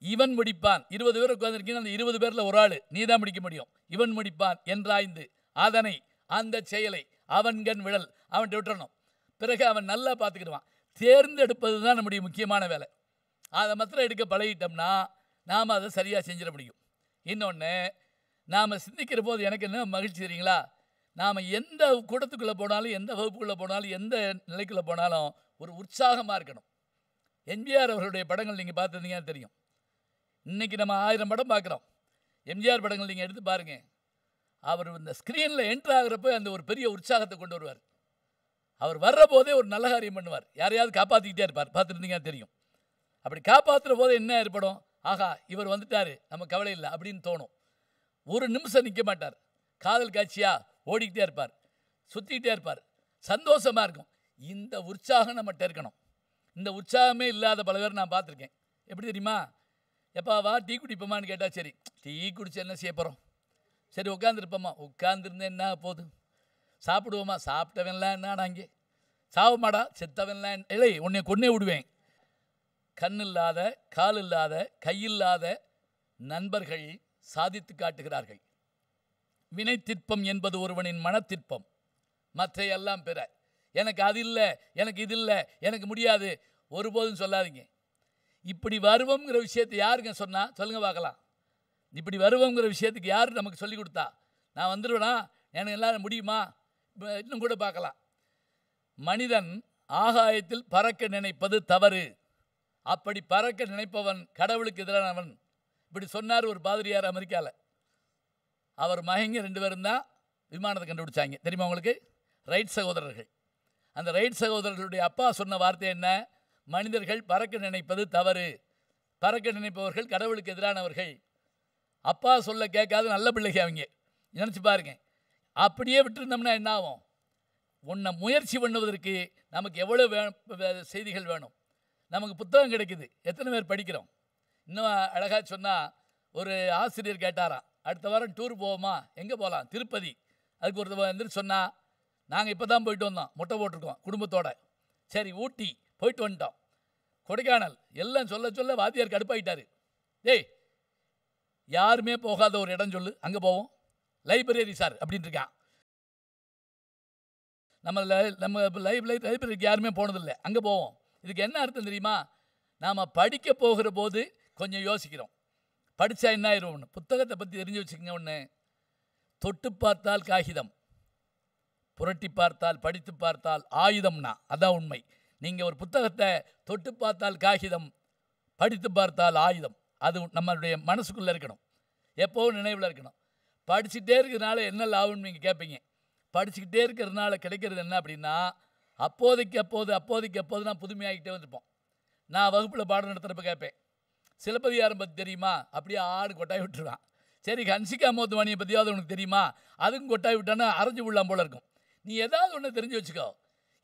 இவன் முடிப்பான். 20 பேர் உட்கார்ந்திருக்கீங்க, அந்த 20 பேரில் ஒரு ஆள் நீ தான் முடிக்க முடியும். இவன் முடிப்பான் என்றாய்ந்து அதனை அந்த செயலை அவன்கண் விழல், அவன் விட்டுறணும். பிறகு அவன் நல்லா பார்த்துக்கிடுவான். தேர்ந்தெடுப்பது தான் நம்முடைய முக்கியமான வேலை. அதை மாத்திரம் எடுக்க பழகிட்டோம்னா நாம் அதை சரியாக செஞ்சிட முடியும். இன்னொன்று, நாம் சிந்திக்கிற போது எனக்கு என்ன மகிழ்ச்சி தெரியுங்களா, நாம் எந்த கூட்டத்துக்குள்ளே போனாலும், எந்த வகுப்புக்குள்ளே போனாலும், எந்த நிலைக்குள்ளே போனாலும் ஒரு உற்சாகமாக இருக்கணும். எம்ஜிஆர் அவர்களுடைய படங்கள் நீங்கள் பார்த்துருந்தீங்கன்னு தெரியும். இன்றைக்கி நம்ம 1000 படம் பார்க்குறோம். எம்ஜிஆர் படங்கள் நீங்கள் எடுத்து பாருங்கள். அவர் இந்த ஸ்க்ரீனில் என்ட்ரு ஆகிறப்ப அந்த ஒரு பெரிய உற்சாகத்தை கொண்டு வருவார். அவர் வர்ற போதே ஒரு நல்ல காரியம் பண்ணுவார். யாரையாவது காப்பாற்றிக்கிட்டே இருப்பார். பார்த்துருந்தீங்கன்னா தெரியும். அப்படி காப்பாற்றுற போது என்ன ஏற்படும், ஆகா இவர் வந்துட்டார், நம்ம கவலை இல்லை அப்படின்னு தோணும். ஒரு நிமிஷம் நிற்க மாட்டார். காதல் காட்சியாக ஓடிக்கிட்டே இருப்பார், சுற்றிக்கிட்டே இருப்பார், சந்தோஷமாக இருக்கும். இந்த உற்சாகம் நம்மகிட்ட இருக்கணும். இந்த உற்சாகமே இல்லாத பல பேர் நான் பார்த்துருக்கேன். எப்படி தெரியுமா, எப்பா வா டீ குடிப்போமான்னு கேட்டால் சரி, டீ குடிச்சு என்ன செய்ய போகிறோம், சரி உட்காந்துருப்போம்மா, உட்காந்துருந்தேன் என்ன போகுது, சாப்பிடுவோமா, சாப்பிட்டவன்லாம் என்ன அங்கே, சாவமாடா செத்தவன்லாம் இல்லை, உன்னை கொன்னே விடுவேன். கண் இல்லாத, கால் இல்லாத, கையில்லாத நண்பர்கள் சாதித்து காட்டுகிறார்கள். வினைத்திற்பம் என்பது ஒருவனின் மனத்திற்பம், மற்றையெல்லாம் பிற. எனக்கு அது இல்லை, எனக்கு இது இல்லை, எனக்கு முடியாது, ஒருபோதும் சொல்லாதீங்க. இப்படி வருவோங்கிற விஷயத்தை யாருங்க சொன்னால் சொல்லுங்க பார்க்கலாம். இப்படி வருவோங்கிற விஷயத்துக்கு யார் நமக்கு சொல்லி கொடுத்தா? நான் வந்துடுவேனா, எனக்கு எல்லாரும் முடியுமா? இன்னும் கூட பார்க்கலாம். மனிதன் ஆகாயத்தில் பறக்க நினைப்பது தவறு. அப்படி பறக்க நினைப்பவன் கடவுளுக்கு எதிரானவன். இப்படி சொன்னார் ஒரு பாதிரியார் அமெரிக்காவில். அவர் மகங்க 2 பேரும் தான் விமானத்தை கண்டுபிடிச்சாங்க. தெரியுமா உங்களுக்கு? ரைட் சகோதரர்கள். அந்த ரைட் சகோதரர்களுடைய அப்பா சொன்ன வார்த்தை என்ன? மனிதர்கள் பறக்க நினைப்பது தவறு, பறக்க நினைப்பவர்கள் கடவுளுக்கு எதிரானவர்கள். அப்பா சொல்ல கேட்காத நல்ல பிள்ளைங்க அவங்க. நினச்சி பாருங்க. அப்படியே விட்டுருந்தோம்னா என்ன ஆகும்? உன்னை முயற்சி பண்ணுவதற்கு நமக்கு எவ்வளோ செய்திகள் வேணும். நமக்கு புத்தகம் கிடைக்குது, எத்தனை பேர் படிக்கிறோம்? இன்னும் அழகாக சொன்னால், ஒரு ஆசிரியர் கேட்டாராம், அடுத்த வாரம் டூர் போவோமா, எங்கே போகலாம், திருப்பதி. அதுக்கு ஒருத்தர் வந்துட்டு சொன்னால், நாங்கள் இப்போ தான் போயிட்டு வந்தோம், முட்டை போட்டிருக்கோம் குடும்பத்தோடு. சரி ஊட்டி போயிட்டு வந்துட்டோம், கொடைக்கானல் எல்லாம் சொல்ல சொல்ல வாத்தியார் கடுப்பாயிட்டார். டேய் யாருமே போகாத ஒரு இடம் சொல்லு, அங்கே போவோம். லைப்ரரி சார் அப்படின்ட்டு இருக்கான். நம்ம லைப்ரரிக்கு யாருமே போனதில்லை, அங்கே போவோம். இதுக்கு என்ன அர்த்தம் தெரியுமா? நாம் படிக்க போகிற போது கொஞ்சம் யோசிக்கிறோம், படித்தா என்ன ஆயிரும் ஒன்று. புத்தகத்தை பற்றி தெரிஞ்சு வச்சுக்கோங்க. ஒன்று, தொட்டு பார்த்தால் காகிதம், புரட்டி பார்த்தால், படித்து பார்த்தால் ஆயுதம்னா அதான் உண்மை. நீங்கள் ஒரு புத்தகத்தை தொட்டு பார்த்தால் காகிதம், படித்து பார்த்தால் ஆயுதம். அது நம்மளுடைய மனசுக்குள்ளே இருக்கணும், எப்போவும் நினைவில் இருக்கணும். படிச்சுக்கிட்டே இருக்கிறதுனால என்ன லாபம்னு நீங்கள் கேட்பீங்க. படிச்சுக்கிட்டே இருக்கிறதுனால கிடைக்கிறது என்ன அப்படின்னா, அப்போதைக்கு அப்போது நான் புதுமையாகிட்டே வந்துருப்போம். நான் வகுப்பில் பாடம் நடத்துகிறப்ப கேட்பேன், சிலப்பதிகாரம் பற்றி தெரியுமா? அப்படியே ஆடு கொட்டாய் விட்டுருவான். சரி ஹன்சிகா மோத்வானியை பற்றியாவது உனக்கு தெரியுமா? அதுக்கும் கொட்டாய் விட்டானா அரைஞ்சி விடலாம் போல இருக்கும். நீ ஏதாவது ஒன்று தெரிஞ்சு வச்சுக்கோ.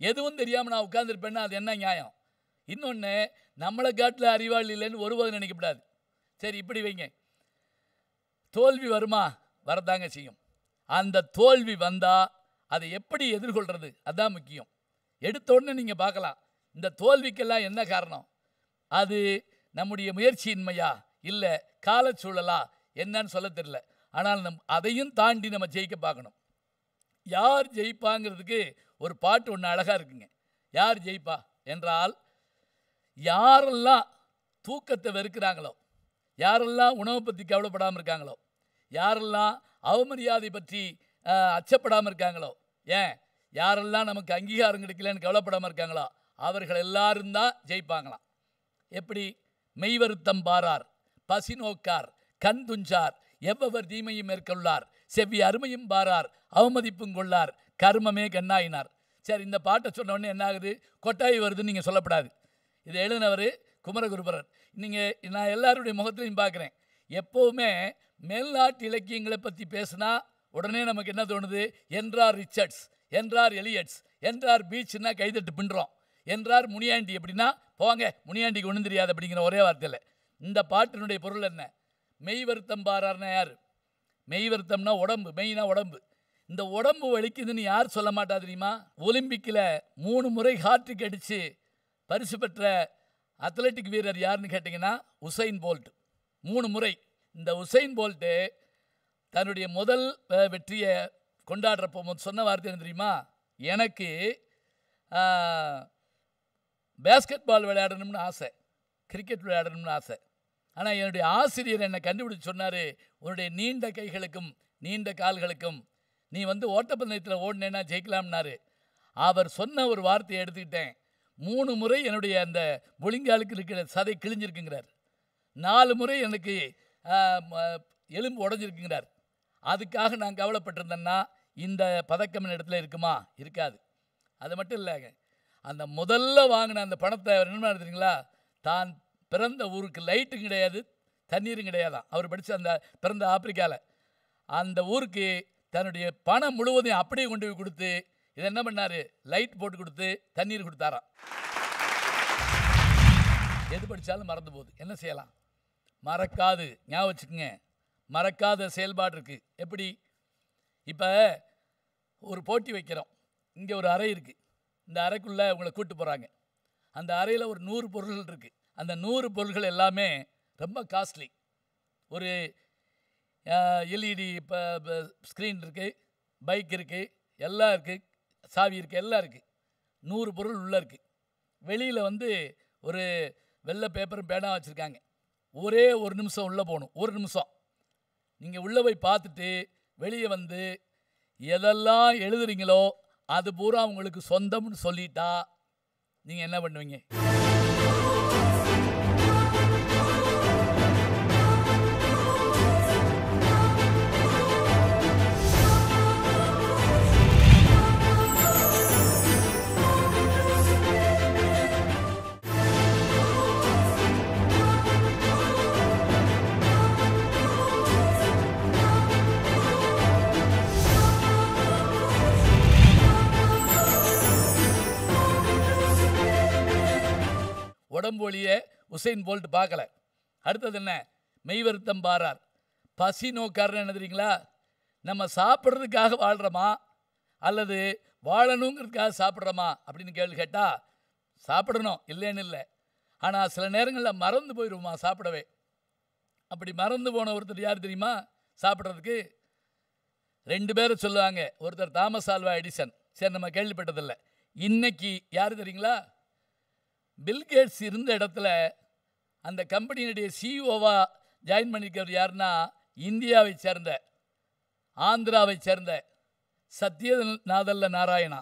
எதுவும் தெரியாமல் நான் உட்காந்துருப்பேன்னா அது என்ன நியாயம்? இன்னொன்று, நம்மளை காட்டில் அறிவாளி இல்லைன்னு ஒருபோதும் நினைக்கப்படாது. சரி இப்படி வைங்க, தோல்வி வருமா? வரதாங்க செய்யும். அந்த தோல்வி வந்தால் அதை எப்படி எதிர்கொள்கிறது அதுதான் முக்கியம். எடுத்த உடனே நீங்கள் பார்க்கலாம், இந்த தோல்விக்கெல்லாம் என்ன காரணம்? அது நம்முடைய முயற்சியின்மையா, இல்லை காலச்சூழலா, என்னன்னு சொல்ல தெரியல. ஆனால் அதையும் தாண்டி நம்ம ஜெயிக்க பார்க்கணும். யார் ஜெயிப்பாங்கிறதுக்கு ஒரு பாட்டு ஒன்று அழகாக இருக்குங்க. யார் ஜெயிப்பா என்றால், யாரெல்லாம் தூக்கத்தை வெறுக்கிறாங்களோ, யாரெல்லாம் உணவை பற்றி கவலைப்படாமல் இருக்காங்களோ, யாரெல்லாம் அவமரியாதை பற்றி அச்சப்படாமல் இருக்காங்களோ, ஏன் யாரெல்லாம் நமக்கு அங்கீகாரம் கிடைக்கலன்னு கவலைப்படாமல் இருக்காங்களோ, அவர்கள் எல்லாரும் தான் ஜெயிப்பாங்களாம். எப்படி? மெய்வருத்தம் பாரார், பசி நோக்கார், கண் துஞ்சார், எவ்வவர் தீமையும் மேற்கொள்ளார், செவ்வி அருமையும் பாரார், அவமதிப்பும் கொள்ளார், கர்மமே கண்ணாயினார். சரி, இந்த பாட்டை சொன்ன உடனே என்ன ஆகுது? கொட்டாய் வருதுன்னு நீங்கள் சொல்லப்படாது. இதை எழுதினவர் குமரகுருபரர். நீங்கள் நான் எல்லாருடைய முகத்திலையும் பார்க்குறேன். எப்போவுமே மேல்நாட்டு இலக்கியங்களை பற்றி பேசுனா உடனே நமக்கு என்ன தோணுது? என்றார் ரிச்சர்ட்ஸ், என்றார் எலியட்ஸ், என்றார் பீச்னா கைதட்டு பின்றோம், என்றார் முனியாண்டி. அப்படின்னா போங்க முனியாண்டிக்கு ஒன்றும் தெரியாது அப்படிங்கிற ஒரே வார்த்தையில். இந்த பாட்டினுடைய பொருள் என்ன? மெய் வருத்தம் பாரார்னா யார்? மெய் வருத்தம்னா உடம்பு, மெய்னா உடம்பு. இந்த உடம்பு வலிக்குதுன்னு யார் சொல்ல மாட்டா தெரியுமா? ஒலிம்பிக்கில் 3 முறை ஹார்ட்ரிக் அடித்து பரிசு பெற்ற அத்லட்டிக் வீரர் யாருன்னு கேட்டிங்கன்னா உசைன் போல்ட். 3 முறை. இந்த உசைன் போல்ட்டு தன்னுடைய முதல் வெற்றியை கொண்டாடுறப்போ சொன்ன வார்த்தை என்ன தெரியுமா? எனக்கு பேஸ்கெட் பால் விளையாடணும்னு ஆசை, கிரிக்கெட் விளையாடணும்னு ஆசை. ஆனால் என்னுடைய ஆசிரியர் என்னை கண்டுபிடிச்சி சொன்னார், உன்னுடைய நீண்ட கைகளுக்கும் நீண்ட கால்களுக்கும் நீ ஓட்டப்பந்தயத்தில் ஓடினேன்னா ஜெயிக்கலாம்னாரு. அவர் சொன்ன ஒரு வார்த்தையை எடுத்துக்கிட்டேன். 3 முறை என்னுடைய அந்த முழங்காலுக்கு இருக்கிற சதை கிழிஞ்சிருக்குங்கிறார். 4 முறை எனக்கு எலும்பு உடஞ்சிருக்குங்கிறார். அதுக்காக நான் கவலைப்பட்டிருந்தேன்னா இந்த பதக்கம் இடத்துல இருக்குமா? இருக்காது. அது மட்டும் இல்லைங்க, அந்த முதல்ல வாங்கின அந்த பணத்தை என்ன தெரியுங்களா? தான் பிறந்த ஊருக்கு லைட்டும் கிடையாது, தண்ணீரும் கிடையாதான். அவர் படித்த அந்த பிறந்த ஆப்பிரிக்காவில் அந்த ஊருக்கு தன்னுடைய பணம் முழுவதையும் அப்படியே கொண்டு போய் கொடுத்து இதை என்ன பண்ணார்? லைட் போட்டு கொடுத்து தண்ணீர் கொடுத்தாராம். எது படித்தாலும் மறந்து போகுது, என்ன செய்யலாம்? மறக்காது, ஞாபகம் வச்சுக்கோங்க, மறக்காத செயல்பாடு இருக்குது. எப்படி? இப்போ ஒரு போட்டி வைக்கிறோம், இங்கே ஒரு அறை இருக்குது, இந்த அறைக்குள்ளே உங்களை கூப்பிட்டு போகிறாங்க. அந்த அறையில் ஒரு 100 பொருள்கள் இருக்குது. அந்த 100 பொருள்கள் எல்லாமே ரொம்ப காஸ்ட்லி. ஒரு எல்இடி இப்போ ஸ்க்ரீன் இருக்குது, பைக் இருக்குது, எல்லாம் இருக்குது, சாவி இருக்குது, எல்லாம் இருக்குது. 100 பொருள் உள்ளே இருக்குது. வெளியில் ஒரு வெள்ளை பேப்பரும் பேனா வச்சுருக்காங்க. ஒரே ஒரு நிமிஷம் உள்ளே போகணும். ஒரு நிமிஷம் நீங்கள் உள்ளே போய் பார்த்துட்டு வெளியே எதெல்லாம் எழுதுறீங்களோ அது பூரா உங்களுக்கு சொந்தம்னு சொல்லிட்டா நீங்கள் என்ன பண்ணுவீங்க? உடம்பு வழியே உசைன் போல்ட் பார்க்கல. அடுத்தது என்ன? மெய் வருத்தம் பாரார். பசி நோக்காரன்னு என்ன தெரியுங்களா? நம்ம சாப்பிட்றதுக்காக வாழ்கிறோமா அல்லது வாழணுங்கிறதுக்காக சாப்பிட்றோமா அப்படின்னு கேள்வி கேட்டால் சாப்பிடணும், இல்லைன்னு இல்லை. ஆனால் சில நேரங்களில் மறந்து போயிடுவோமா சாப்பிடவே. அப்படி மறந்து போன ஒருத்தர் யார் தெரியுமா? சாப்பிட்றதுக்கு 2 பேரை சொல்லுவாங்க. ஒருத்தர் தாமஸ் ஆல்வா எடிசன், சரி நம்ம கேள்விப்பட்டதில்லை. இன்னைக்கு யார் தெரியுங்களா? பில்கேட்ஸ் இருந்த இடத்துல அந்த கம்பெனியினுடைய சிஇஓவாக ஜாயின் பண்ணிக்கிறவர் யாருன்னா இந்தியாவை சேர்ந்த, ஆந்திராவை சேர்ந்த சத்யநாதல்ல நாராயணா.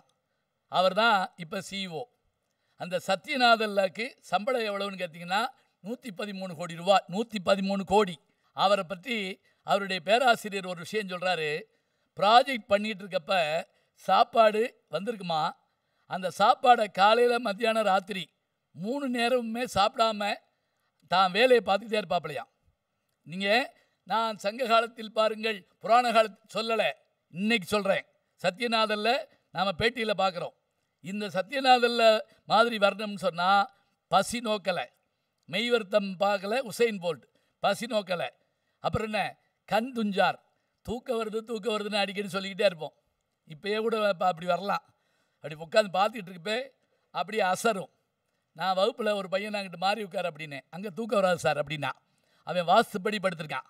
அவர் தான் இப்போ சிஇஓ. அந்த சத்யநாதல்லாக்கு சம்பளம் எவ்வளவுன்னு கேட்டிங்கன்னா 113 கோடி ரூபா. 113 கோடி. அவரை பற்றி அவருடைய பேராசிரியர் ஒரு விஷயம் சொல்கிறாரு. ப்ராஜெக்ட் பண்ணிகிட்டு இருக்கப்ப சாப்பாடு வந்திருக்குமா, அந்த சாப்பாடை காலையில் மத்தியானம் ராத்திரி 3 நேரமுமே சாப்பிடாம தான் வேலையை பார்த்துக்கிட்டே இருப்பாப்பிலையாம். நீங்கள் நான் சங்க காலத்தில் பாருங்கள், புராண காலத்தில் சொல்லலை, இன்னைக்கு சொல்கிறேன். சத்யநாதல்ல நாம் பேட்டியில் பார்க்குறோம். இந்த சத்யநாதல்ல மாதிரி வரணும்னு சொன்னால் பசி நோக்கலை, மெய் வருத்தம் பார்க்கலை. உசைன் போல்ட் பசி நோக்கலை. அப்புறம் என்ன? கண் துஞ்சார். தூக்கம் வருதுன்னு அடிக்கடி சொல்லிக்கிட்டே இருப்போம். இப்போயே கூட அப்படி வரலாம். அப்படி உட்காந்து பார்த்துக்கிட்டு இருக்கப்பே அப்படியே அசரும். நான் வகுப்பில் ஒரு பையன் அங்கிட்டு மாறி உட்கார் அப்படின்னு, அங்கே தூக்கம் வராது சார் அப்படின்னா. அவன் வாஸ்துப்படி படுத்திருக்கான்.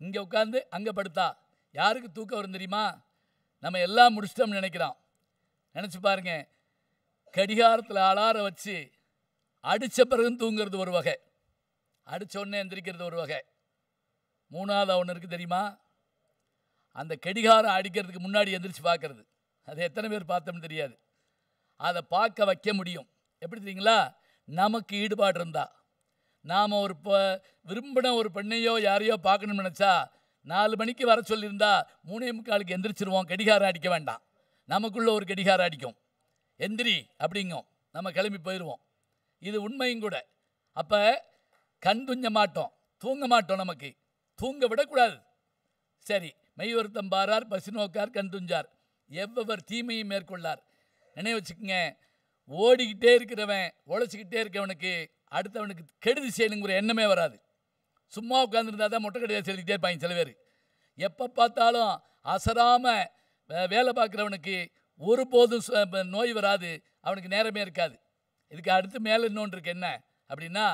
இங்கே உட்காந்து அங்கே படுத்தா யாருக்கு தூக்கம் வரும் தெரியுமா? நம்ம எல்லாம் முடிச்சிட்டோம்னு நினைக்கிறோம். நினச்சி பாருங்க, கடிகாரத்தில் அலார வச்சு அடித்த பிறகு தூங்கிறது ஒரு வகை, அடித்த உடனே எந்திரிக்கிறது ஒரு வகை. 3ஆவது ஒன்று இருக்குது தெரியுமா? அந்த கடிகாரம் அடிக்கிறதுக்கு முன்னாடி எந்திரிச்சு பார்க்கறது. அதை எத்தனை பேர் பார்த்தோம்னு தெரியாது. அதை பார்க்க வைக்க முடியும். எப்படி தெரியுங்களா? நமக்கு ஈடுபாடு இருந்தா, நாம் ஒரு விரும்பின ஒரு பெண்ணையோ யாரையோ பார்க்கணும்னு நினச்சா 4 மணிக்கு வர சொல்லியிருந்தா 3:45 எந்திரிச்சிருவோம். கடிகாரம் அடிக்க வேண்டாம், நமக்குள்ளே ஒரு கடிகாரம் அடிக்கும். எந்திரி அப்படிங்கும், நம்ம கிளம்பி போயிடுவோம். இது உண்மையும் கூட. அப்போ கண் துஞ்ச மாட்டோம், தூங்க மாட்டோம். நமக்கு தூங்க விடக்கூடாது. சரி, மெய் வருத்தம் பாரார், பசி நோக்கார், கண் துஞ்சார், எவ்வவர் தீமையும் மேற்கொள்ளார். நினைவு வச்சுக்கோங்க, ஓடிக்கிட்டே இருக்கிறவன், உழைச்சிக்கிட்டே இருக்கவனுக்கு அடுத்தவனுக்கு கெடுதி செய்யணுங்கிற எண்ணமே வராது. சும்மா உட்காந்துருந்தா தான் மொட்டை கடையாக செலுத்திக்கிட்டே இருப்பாங்க சில பேர். எப்போ பார்த்தாலும் அசராமல் வேலை பார்க்குறவனுக்கு ஒருபோதும் நோய் வராது, அவனுக்கு நேரமே இருக்காது. இதுக்கு அடுத்து மேலே இன்னொன்று இருக்கு. என்ன அப்படின்னா,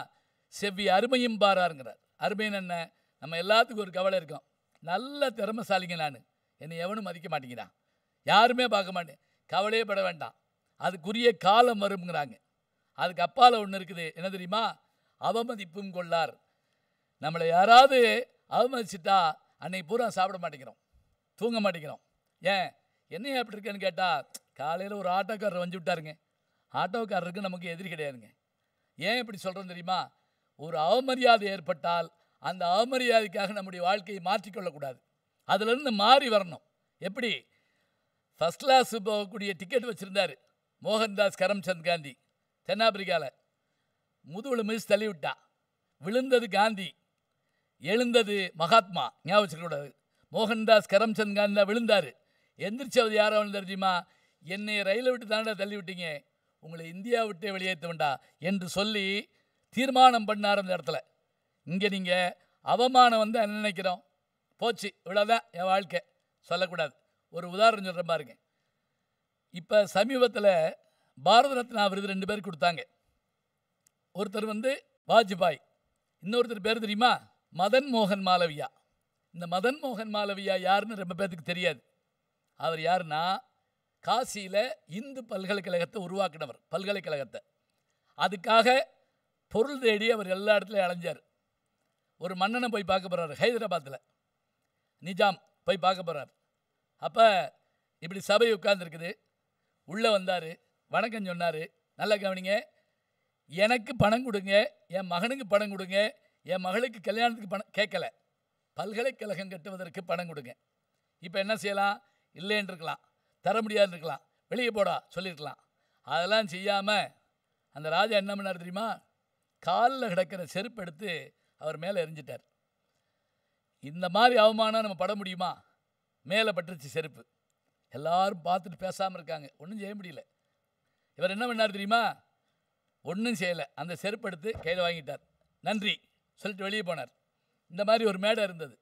செவ்வி அருமையும் பாராருங்கிறார். அருமைன்னு என்ன? நம்ம எல்லாத்துக்கும் ஒரு கவலை இருக்கும். நல்ல திறமைசாலிங்க நான், என்னை எவனும் மதிக்க மாட்டேங்கிறான், யாருமே பார்க்க மாட்டேன். கவலையே பட வேண்டாம், அதுக்குரிய காலம் வருங்கிறாங்க. அதுக்கு அப்பால் ஒன்று இருக்குது, என்ன தெரியுமா? அவமதிப்பும் கொள்ளார். நம்மளை யாராவது அவமதிச்சிட்டா அன்னைக்கு பூரா சாப்பிட மாட்டேங்கிறோம், தூங்க மாட்டேங்கிறோம். ஏன் என்னையா அப்படி இருக்கேன்னு கேட்டால், காலையில் ஒரு ஆட்டோக்காரர் வந்து விட்டாருங்க. ஆட்டோக்காரருக்கு நமக்கு எதிரி கிடையாதுங்க. ஏன் இப்படி சொல்கிறோம் தெரியுமா? ஒரு அவமரியாதை ஏற்பட்டால் அந்த அவமரியாதைக்காக நம்முடைய வாழ்க்கையை மாற்றிக்கொள்ளக்கூடாது, அதிலிருந்து மாறி வரணும். எப்படி? ஃபஸ்ட் கிளாஸ் போகக்கூடிய டிக்கெட் வச்சுருந்தார் மோகன்தாஸ் கரம்சந்த் காந்தி, தென்னாப்பிரிக்காவில். முதுகில் மிஸ் தள்ளி விட்டா, விழுந்தது காந்தி, எழுந்தது மகாத்மா. ஞாபகம் வச்சுக்கூடாது. மோகன்தாஸ் கரம்சந்த் காந்தி தான் விழுந்தார். எந்திரிச்சவது யாரோ விழுந்தார் தெரியுமா? என்னை ரயிலை விட்டு தாண்டா தள்ளி விட்டீங்க, உங்களை இந்தியா விட்டே வெளியேற்ற வேண்டா என்று சொல்லி தீர்மானம் பண்ணார் அந்த இடத்துல. இங்கே நீங்கள் அவமானம் வந்து என்ன நினைக்கிறோம்? போச்சு, இவ்வளோதான் என் வாழ்க்கை சொல்லக்கூடாது. ஒரு உதாரணம் சொல்கிறேன் பாருங்க. இப்போ சமீபத்தில் பாரத ரத்னா விருது 2 பேர் கொடுத்தாங்க. ஒருத்தர் வந்து வாஜ்பாய், இன்னொருத்தர் பேர் தெரியுமா? மதன் மோகன் மாலவியா. இந்த மதன் மோகன் மாலவியா யாருன்னு ரொம்ப பேருக்கு தெரியாது. அவர் யாருன்னா, காசியில் இந்து பல்கலைக்கழகத்தை உருவாக்கினவர். பல்கலைக்கழகத்தை அதுக்காக பொருள் தேடி அவர் எல்லா இடத்துலையும் அலைஞ்சார். ஒரு மன்னனை போய் பார்க்க போகிறார், ஹைதராபாத்தில் நிஜாம் போய் பார்க்க போகிறார். அப்போ இப்படி சபை உட்கார்ந்துருக்குது. உள்ளே வந்தார், வணக்கம் சொன்னார். நல்லா கவனிங்க, எனக்கு பணம் கொடுங்க, என் மகனுக்கு பணம் கொடுங்க, என் மகளுக்கு கல்யாணத்துக்கு பணம் கேட்கலை, பல்கலைக்கழகம் கட்டுவதற்கு பணம் கொடுங்க. இப்போ என்ன செய்யலாம்? இல்லைன்னு இருக்கலாம், தர முடியாது இருக்கலாம், வெளியே போடா சொல்லியிருக்கலாம். அதெல்லாம் செய்யாமல் அந்த ராஜா என்ன பண்ணார் தெரியுமா? காலில் கிடக்கிற செருப்பு எடுத்து அவர் மேலே எரிஞ்சிட்டார். இந்த மாதிரி அவமானம் நம்ம பட முடியுமா? மேலே பட்டுருச்சு செருப்பு. எல்லாரும் பார்த்துட்டு பேசாமல் இருக்காங்க, ஒன்றும் செய்ய முடியல. இவர் என்ன பண்ணார் தெரியுமா? ஒன்றும் செய்யலை, அந்த செருப்பு எடுத்து கையில் வாங்கிட்டார். நன்றி சொல்லிட்டு வெளியே போனார். இந்த மாதிரி ஒரு மேடை இருந்தது,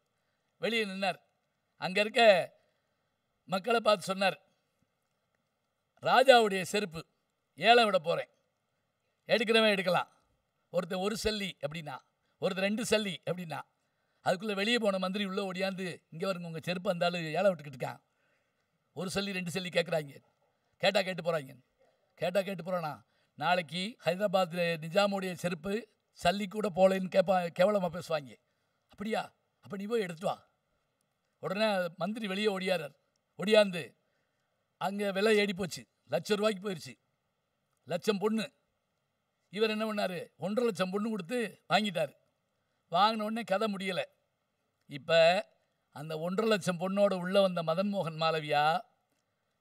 வெளியே நின்னார். அங்கே இருக்க மக்களை பார்த்து சொன்னார், ராஜாவுடைய செருப்பு ஏலம் விட போகிறேன், எடுக்கிறவன் எடுக்கலாம். ஒருத்தர் 1 சல்லி அப்படின்னா, ஒருத்தர் 2 சல்லி அப்படின்னா. அதுக்குள்ளே வெளியே போன மந்திரி உள்ளே ஓடியாந்து, இங்கே வருங்க உங்கள் செருப்பு அந்தாலும் ஏலம் விட்டுக்கிட்டு இருக்கான், 1 சல்லி 2 சல்லி கேட்குறாங்க. கேட்டால் கேட்டு போகிறாங்க. கேட்டால் கேட்டு போகிறானா, நாளைக்கு ஹைதராபாத் நிஜாமுடைய செருப்பு சல்லி கூட போகலன்னு கேவலமாக பேசுவாங்க. அப்படியா? அப்போ நீ போய் எடுத்துட்டு வா. உடனே மந்திரி வெளியே ஒடியாந்து அங்கே விலை ஏறி போச்சு, ₹1,00,000 போயிடுச்சு. லட்சம் பொண்ணு. இவர் என்ன பண்ணார்? 1.5 லட்சம் பொண்ணு கொடுத்து வாங்கிட்டார். வாங்கின உடனே கதை முடியலை. இப்போ அந்த 1.5 லட்சம் பொண்ணோடு உள்ளே வந்த மதன் மோகன் மாலவியா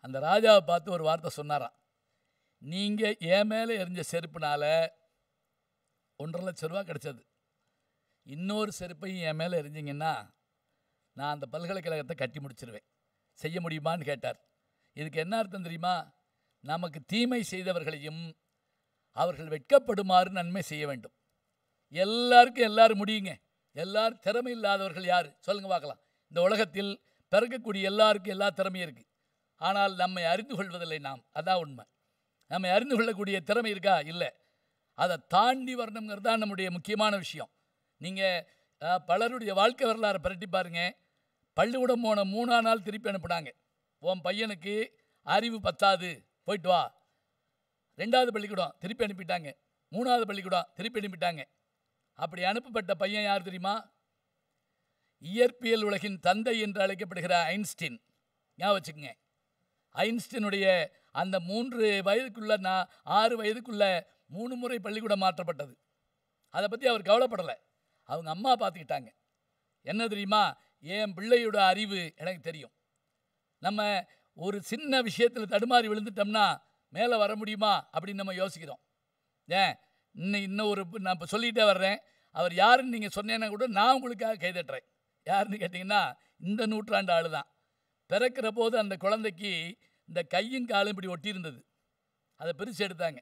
அந்த ராஜாவை பார்த்து ஒரு வார்த்தை சொன்னாராம், நீங்கள் என் மேலே எரிஞ்ச செருப்புனால ₹1.5 லட்சம் கிடச்சது, இன்னொரு செருப்பையும் என் மேலே எரிஞ்சிங்கன்னா நான் அந்த பல்கலைக்கழகத்தை கட்டி முடிச்சிருவேன், செய்ய முடியுமான்னு கேட்டார். இதுக்கு என்ன அர்த்தம் தெரியுமா? நமக்கு தீமை செய்தவர்களையும் அவர்கள் வெட்கப்படுமாறு நன்மை செய்ய வேண்டும். எல்லாருக்கும் எல்லாரும் முடியுங்க. எல்லாரும் திறமை இல்லாதவர்கள் யார் சொல்லுங்க பார்க்கலாம். இந்த உலகத்தில் பிறக்கக்கூடிய எல்லாருக்கும் எல்லா திறமையும் இருக்குது. ஆனால் நம்மை அறிந்து கொள்வதில்லை நாம், அதான் உண்மை. நம்மை அறிந்து கொள்ளக்கூடிய திறமை இருக்கா? இல்லை. அதை தாண்டி வரணுங்கிறது தான் நம்முடைய முக்கியமான விஷயம். நீங்கள் பலருடைய வாழ்க்கை வரலாறு பரட்டி பாருங்கள். பள்ளிக்கூடம் போன 3ஆம் நாள் திருப்பி அனுப்புனாங்க. உன் பையனுக்கு அறிவு பத்தாது, போயிட்டு வா. 2வது பள்ளிக்கூடம் திருப்பி அனுப்பிட்டாங்க. 3வது பள்ளிக்கூடம் திருப்பி அனுப்பிட்டாங்க. அப்படி அனுப்பப்பட்ட பையன் யார் தெரியுமா? இயற்பியல் உலகின் தந்தை என்று அழைக்கப்படுகிற ஐன்ஸ்டீன். ஞாபகம் வச்சுக்கோங்க. ஐன்ஸ்டீனுடைய அந்த 3 வயதுக்குள்ள 6 வயதுக்குள்ள 3 முறை பள்ளிக்கூடம் மாற்றப்பட்டது. அதை பற்றி அவர் கவலைப்படலை. அவங்க அம்மா பார்த்துக்கிட்டாங்க. என்ன தெரியுமா? என் பிள்ளையோட அறிவு எனக்கு தெரியும். நம்ம ஒரு சின்ன விஷயத்தில் தடுமாறி விழுந்துட்டோம்னா மேலே வர முடியுமா அப்படின்னு நம்ம யோசிக்கிறோம். ஏன் இன்னும் நான் இப்போ சொல்லிகிட்டே வர்றேன். அவர் யாருன்னு நீங்கள் சொன்னேன்னா கூட நான் உங்களுக்காக கைதட்டுறேன். யாருன்னு கேட்டிங்கன்னா, இந்த நூற்றாண்டு ஆள் தான். பிறக்கிற போது அந்த குழந்தைக்கு இந்த கையும் காலும் இப்படி ஒட்டியிருந்தது. அதை பிரித்து எடுத்தாங்க.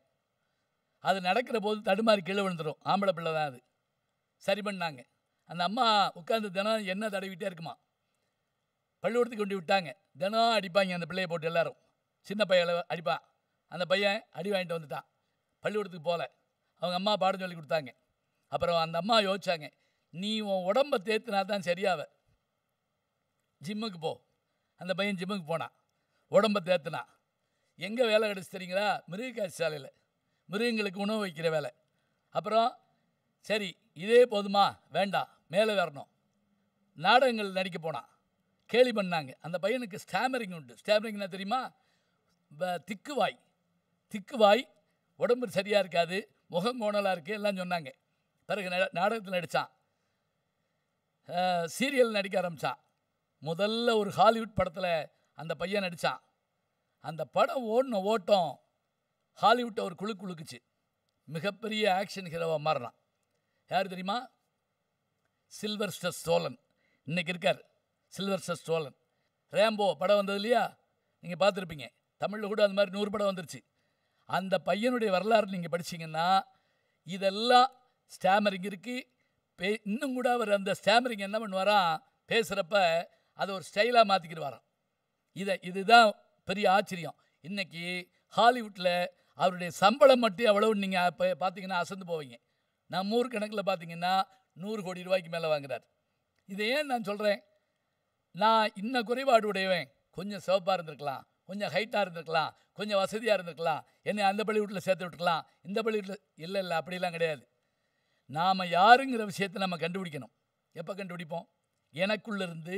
அது நடக்கிற போது தடுமாறி கீழே விழுந்துடும். ஆம்பளை பிள்ளை தான் அது. சரி பண்ணாங்க. அந்த அம்மா உட்காந்து தினம் எண்ணெய் தடவிட்டே இருக்குமா. பள்ளிக்கூடத்துக்கு கொண்டு விட்டாங்க. தினம் அடிப்பாங்க அந்த பிள்ளையை போட்டு எல்லாரும். சின்ன பையனை அடிப்பான். அந்த பையன் அடி வாங்கிட்டு வந்துட்டான். பள்ளிக்கூடத்துக்கு போகல. அவங்க அம்மா பாடம் சொல்லி கொடுத்தாங்க. அப்புறம் அந்த அம்மா யோசிச்சாங்க, நீ உன் உடம்பை தேத்துனா தான் சரியாவ. ஜிம்முக்கு போ. அந்த பையன் ஜிம்முக்கு போனான், உடம்பை தேத்துனா. எங்கே வேலை கிடச்சி தெரியுங்களா? மிருகக்காட்சி சாலையில் மிருகங்களுக்கு உணவு வைக்கிற வேலை. அப்புறம் சரி இதே போதுமா, வேண்டாம், மேலே வரணும். நாடகங்கள் நடிக்க போனான். கேலி பண்ணாங்க. அந்த பையனுக்கு ஸ்டாமரிங் உண்டு. ஸ்டாமரிங்னா தெரியுமா? திக்குவாய். திக்குவாய், உடம்பு சரியாக இருக்காது, முகம் கோணலாக இருக்குது, எல்லாம் சொன்னாங்க. பிறகு நாடகத்தில் நடித்தான், சீரியல் நடிக்க ஆரம்பித்தான். முதல்ல ஒரு ஹாலிவுட் படத்தில் அந்த பையன் நடித்தான். அந்த படம் ஓடின ஓட்டம் ஹாலிவுட்டை ஒரு குலுக்குச்சு. மிகப்பெரிய ஆக்ஷன் ஹீரோவாக மாறினான். யார் தெரியுமா? Sylvester stolon. இன்றைக்கி இருக்கார் சில்வஸ்டர் ஸ்டோலன். ரேம்போ படம் வந்தது இல்லையா, நீங்கள் பார்த்துருப்பீங்க. தமிழில் கூட அந்த மாதிரி 100 படம் வந்துருச்சு. அந்த பையனுடைய வரலாறு நீங்கள் படிச்சிங்கன்னா இதெல்லாம் ஸ்டாமரிங் இருக்குது. இன்னும் கூட அவர் அந்த ஸ்டாமரிங் என்ன பண்ணுவாராம், பேசுகிறப்ப அதை ஒரு ஸ்டைலாக மாற்றிக்கிட்டு வரான். இதுதான் பெரிய ஆச்சரியம். இன்றைக்கி ஹாலிவுட்டில் அவருடைய சம்பளம் மட்டும் எவ்வளவு நீங்கள் இப்போ பார்த்தீங்கன்னா அசந்து போவீங்க. நம்ம ஊர் கணக்கில் பார்த்தீங்கன்னா 100 கோடி ரூபாய்க்கு மேலே வாங்குறார். இதை ஏன் நான் சொல்கிறேன்? நான் இன்னும் குறைபாடு உடையவன், கொஞ்சம் சிவப்பாக இருந்திருக்கலாம், கொஞ்சம் ஹைட்டாக இருந்திருக்கலாம், கொஞ்சம் வசதியாக இருந்திருக்கலாம், என்னை அந்த பள்ளிக்கூட்டில் சேர்த்து விட்டுருக்கலாம், இந்த பள்ளிக்கூட்டில். இல்லை அப்படிலாம் கிடையாது. நாம் யாருங்கிற விஷயத்தை நம்ம கண்டுபிடிக்கணும். எப்போ கண்டுபிடிப்போம்? எனக்குள்ளிருந்து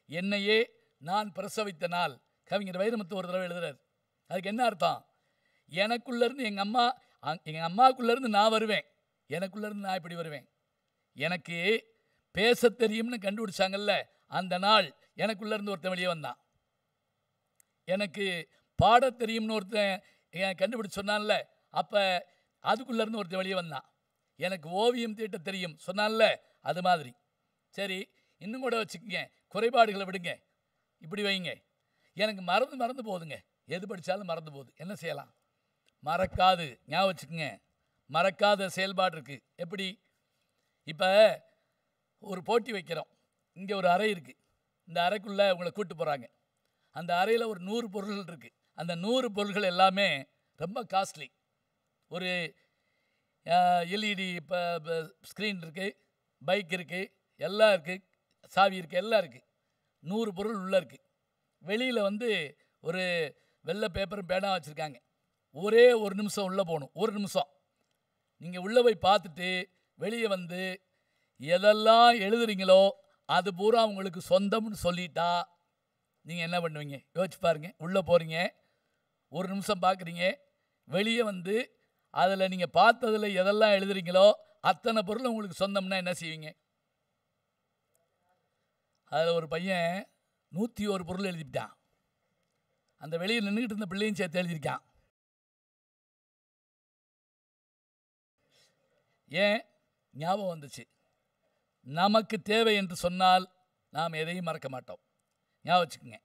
என்னையே நான் பிரசவித்த நாள். கவிஞர் வைரமுத்து ஒரு தடவை எழுதுறார். அதுக்கு என்ன அர்த்தம்? எனக்குள்ளேருந்து எங்கள் அம்மாவுக்குள்ளேருந்து நான் வருவேன், எனக்குள்ளேருந்து நான் இப்படி வருவேன். எனக்கு பேச தெரியும்னு கண்டுபிடிச்சாங்கல்ல, அந்த நாள் எனக்குள்ளேருந்து ஒருத்தன் வெளியே வந்தான். எனக்கு பாட தெரியும்னு ஒருத்தன் கண்டுபிடிச்சு சொன்னான்ல, அப்போ அதுக்குள்ளேருந்து ஒருத்தன் வெளியே வந்தான். எனக்கு ஓவியம் தீட்ட தெரியும் சொன்னான்ல, அது மாதிரி. சரி, இன்னும் கூட வச்சுக்கோங்க, குறைபாடுகளை விடுங்க, இப்படி வைங்க. எனக்கு மறந்து போகுதுங்க, எது படித்தாலும் மறந்து போகுது. என்ன செய்யலாம்? மறக்காது, ஞாபகம் வச்சுக்கோங்க, மறக்காத செயல்பாடு இருக்குது. எப்படி? இப்போ ஒரு போட்டி வைக்கிறோம். இங்கே ஒரு அறை இருக்குது. இந்த அறைக்குள்ளே உங்களை கூப்பிட்டு போகிறாங்க. அந்த அறையில் ஒரு 100 பொருள்கள் இருக்குது. அந்த 100 பொருள்கள் எல்லாமே ரொம்ப காஸ்ட்லி. ஒரு எல்இடி இப்போ ஸ்க்ரீன் இருக்குது, பைக் இருக்குது, எல்லாம் இருக்குது, சாவி இருக்குது, எல்லாம் இருக்குது. 100 பொருள் உள்ளே இருக்குது. வெளியில் ஒரு வெள்ளை பேப்பரும் பேனா வச்சுருக்காங்க. ஒரே ஒரு நிமிஷம் உள்ளே போகணும். ஒரு நிமிஷம் நீங்கள் உள்ளே போய் பார்த்துட்டு வெளியே எதெல்லாம் எழுதுறீங்களோ அது பூரா உங்களுக்கு சொந்தம்னு சொல்லிட்டா நீங்கள் என்ன பண்ணுவீங்க? யோசிச்சு பாருங்கள். உள்ளே போகிறீங்க, ஒரு நிமிஷம் பார்க்குறீங்க, வெளியே அதில் நீங்கள் பார்த்ததில் எதெல்லாம் எழுதுறீங்களோ அத்தனை பொருள் உங்களுக்கு சொந்தம்னா என்ன செய்வீங்க? அதில் ஒரு பையன் 101 பொருள் எழுதிட்டான். அந்த வெளியே நின்றுக்கிட்டு இருந்த பிள்ளையும் சேர்த்து எழுதியிருக்கான். ஏன்? ஞாபகம் வந்துச்சு. நமக்கு தேவை என்று சொன்னால் நாம் எதையும் மறக்க மாட்டோம். ஞாபகம் வச்சுக்கோங்க,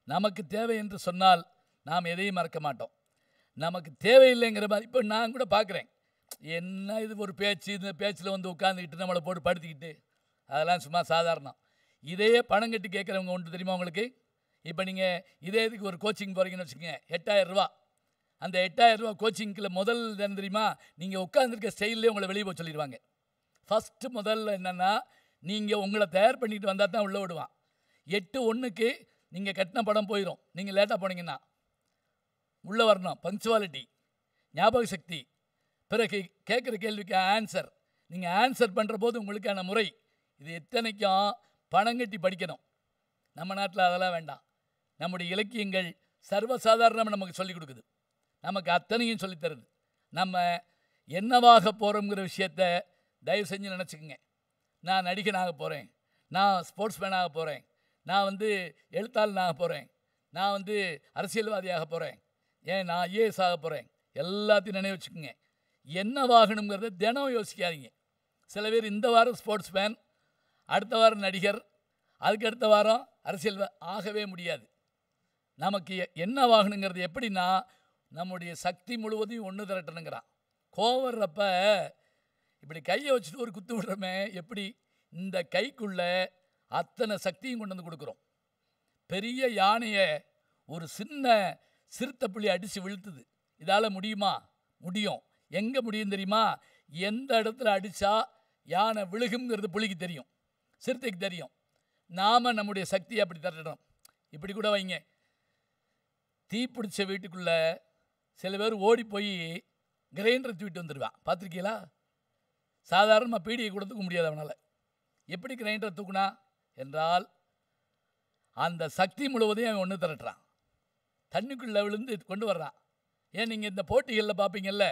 நமக்கு தேவை என்று சொன்னால் நாம் எதையும் மறக்க மாட்டோம். நமக்கு தேவையில்லைங்கிற மாதிரி. இப்போ நான் கூட பார்க்குறேன், என்ன இது ஒரு பேச்சு, இந்த பேச்சில் உட்காந்துக்கிட்டு நம்மளை போட்டு படுத்திக்கிட்டு, அதெல்லாம் சும்மா சாதாரணம். இதையே பணம் கட்டி கேட்குறவங்க உண்டு தெரியுமா உங்களுக்கு? இப்போ நீங்கள் இதே இதுக்கு ஒரு கோச்சிங் போகிறீங்கன்னு வச்சுக்கோங்க, 8000 ரூபா. அந்த 8000 ரூபா கோச்சிங்கில் முதல் என்ன தெரியுமா? நீங்கள் உட்காந்துருக்க ஸ்டைல்லே உங்களை வெளியே போக சொல்லிடுவாங்க. ஃபஸ்ட்டு முதல்ல என்னென்னா, நீங்கள் உங்களை தயார் பண்ணிட்டு வந்தால் தான் உள்ளே விடுவான். 8:01க்கு நீங்கள் கட்டின படம் போயிடும். நீங்கள் லேட்டாக போனீங்கன்னா உள்ளே வரணும். பங்க்சுவாலிட்டி, ஞாபக சக்தி, பிறகு கேட்குற கேள்விக்கு ஆன்சர். நீங்கள் ஆன்சர் பண்ணுற போது உங்களுக்கான முறை, இது எத்தனைக்கும் பணம் கட்டி படிக்கணும். நம்ம நாட்டில் அதெல்லாம் வேண்டாம். நம்முடைய இலக்கியங்கள் சர்வசாதாரணமாக நமக்கு சொல்லிக் கொடுக்குது. நமக்கு அத்தனையும் சொல்லித்தருது. நம்ம என்னவாக போகிறோங்கிற விஷயத்த தயவு செஞ்சு நினச்சிக்கோங்க. நான் நடிகனாக போகிறேன், நான் ஸ்போர்ட்ஸ்மேனாக போகிறேன், நான் எழுத்தாளனாக போகிறேன், நான் அரசியல்வாதியாக போகிறேன், ஏன் நான் ஐஏஎஸ் ஆக போகிறேன், எல்லாத்தையும் நினைவு வச்சுக்கோங்க. என்னவாகணுங்கிறத தினம் யோசிக்காதீங்க. சில பேர் இந்த வாரம் ஸ்போர்ட்ஸ்மேன், அடுத்த வாரம் நடிகர், அதுக்கு அடுத்த வாரம் அரசியல் ஆகவே முடியாது. நமக்கு என்னவாகணுங்கிறது எப்படின்னா, நம்முடைய சக்தி முழுவதையும் ஒன்று திரட்டணுங்கிறான். கோவர்றப்ப இப்படி கையை வச்சுட்டு ஒரு குத்து விடுறோமே, எப்படி? இந்த கைக்குள்ளே அத்தனை சக்தியும் கொண்டு கொடுக்குறோம். பெரிய யானையை ஒரு சின்ன சிறுத்தைப்புள்ளி அடித்து வீழ்த்துது. இதால் முடியுமா? முடியும். எங்கே முடியும் தெரியுமா? எந்த இடத்துல அடித்தா யானை விழுகுங்கிறது புலிக்கு தெரியும், சிறுத்தைக்கு தெரியும். நாம் நம்முடைய சக்தியை அப்படி தரணும். இப்படி கூட வைங்க, தீப்பிடிச்ச வீட்டுக்குள்ளே சில பேர் ஓடி போய் கிரைண்டரை தூக்கிட்டு வந்துடுவான், பார்த்துருக்கீங்களா? சாதாரணமாக பீடியை கூட தூக்க முடியாது அவனால். எப்படி கிரைண்டரை தூக்குனா என்றால் அந்த சக்தி முழுவதையும் அவன் ஒன்று திரட்டுறான், தண்ணிக்குள்ளே விழுந்து கொண்டு வர்றான். ஏன் நீங்கள் இந்த போட்டிகளில் பார்ப்பீங்கல்ல,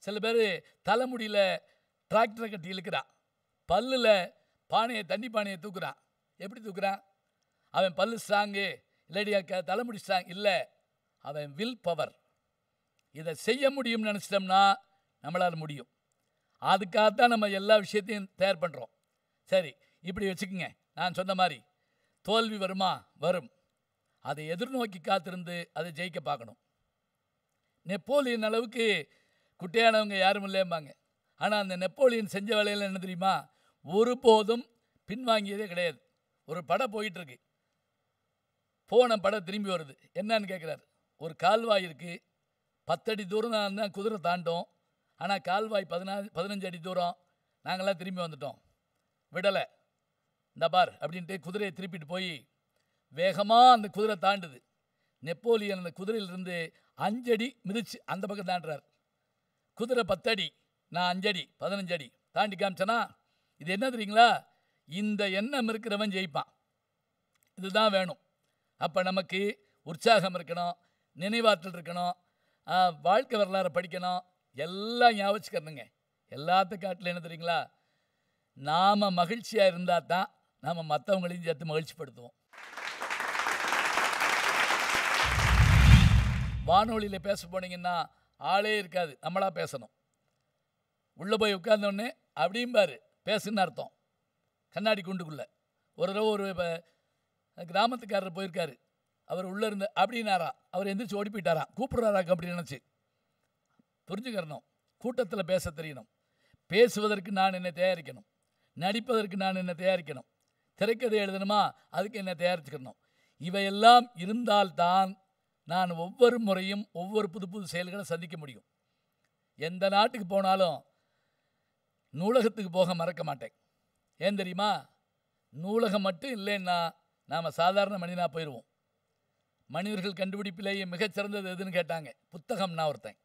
சில பேர் தலைமுடியில் டிராக்டரை கட்டி இழுக்கிறான், பல்லில் பானையை தண்ணி பானையை தூக்குறான். எப்படி தூக்குறான்? அவன் பல்லு ஸ்ட்ராங்கு இல்லாடியா தலைமுடி ஸ்ட்ராங் இல்லை, அவன் வில் பவர். இதை செய்ய முடியும்னு நினச்சிட்டோம்னா நம்மளால் முடியும். அதுக்காகத்தான் நம்ம எல்லா விஷயத்தையும் தயார் பண்ணுறோம். சரி, இப்படி வச்சுக்கோங்க. நான் சொன்ன மாதிரி தோல்வி வருமா? வரும். அதை எதிர்நோக்கி காத்திருந்து அதை ஜெயிக்க பார்க்கணும். நெப்போலியன் அளவுக்கு குட்டையானவங்க யாரும் இல்லைம்பாங்க. ஆனால் அந்த நெப்போலியன் செஞ்ச வேலையில் என்ன தெரியுமா? ஒருபோதும் பின்வாங்கியதே கிடையாது. ஒரு படம் போயிட்டுருக்கு, போன படம் திரும்பி வருது. என்னன்னு கேட்குறாரு. ஒரு கால்வாய் இருக்குது, 10 அடி தூரம் தான் குதிரை தாண்டோம். ஆனால் கால்வாய் 15 அடி தூரம். நாங்கள்லாம் திரும்பி வந்துட்டோம், விடலை. இந்த பார் அப்படின்ட்டு குதிரையை திருப்பிட்டு போய் வேகமாக அந்த குதிரை தாண்டுது. நெப்போலியன் அந்த குதிரையிலிருந்து 5 அடி மிதிச்சு அந்த பக்கம் தாண்டுறார். குதிரை 10 அடி, நான் 5 அடி 15 அடி தாண்டி காமிச்சேனா? இது என்ன தெரியுங்களா? இந்த எண்ணம் இருக்கிறவன் ஜெயிப்பான். இதுதான் வேணும். அப்போ நமக்கு உற்சாகம் இருக்கணும், நினைவாற்றல் இருக்கணும், வாழ்க்கை வரலாறு படிக்கணும், எல்லாம் ஞாபகிச்சுக்கணுங்க. எல்லாத்துக்கும் காட்டில் என்ன தெரியுங்களா? நாம் மகிழ்ச்சியாக இருந்தால் தான் நாம் மற்றவங்களையும் சேர்த்து மகிழ்ச்சிப்படுத்துவோம். வானொலியில் பேச போனீங்கன்னா ஆளே இருக்காது, நம்மளாக பேசணும். உள்ளே போய் உட்கார்ந்தோடனே அப்படிம்பாரு பேசுன்னு அர்த்தம். கண்ணாடி குண்டுக்குள்ளே ஒரு தடவை ஒரு கிராமத்துக்காரர் போயிருக்காரு. அவர் உள்ளே இருந்து அப்படின்னாரா, அவர் எந்திரிச்சு ஓடி போயிட்டாராம். கூப்பிட்றாராக்க அப்படி நினச்சி. புரிஞ்சுக்கிறணும், கூட்டத்தில் பேச தெரியணும். பேசுவதற்கு நான் என்னை தயாரிக்கணும், நடிப்பதற்கு நான் என்னை தயாரிக்கணும், திரைக்கதை எழுதணுமா அதுக்கு என்னை தயாரிச்சுக்கணும். இவையெல்லாம் இருந்தால்தான் நான் ஒவ்வொரு முறையும் ஒவ்வொரு புது புது செயல்களை சந்திக்க முடியும். எந்த நாட்டுக்கு போனாலும் நூலகத்துக்கு போக மறக்க மாட்டேன். ஏன் தெரியுமா? நூலகம் மட்டும் இல்லைன்னா நாம் சாதாரண மனிதனாக போயிடுவோம். மனிதர்கள் கண்டுபிடிப்பிலேயே மிகச்சிறந்தது எதுன்னு கேட்டாங்க. புத்தகம் நான் ஒருத்தன்.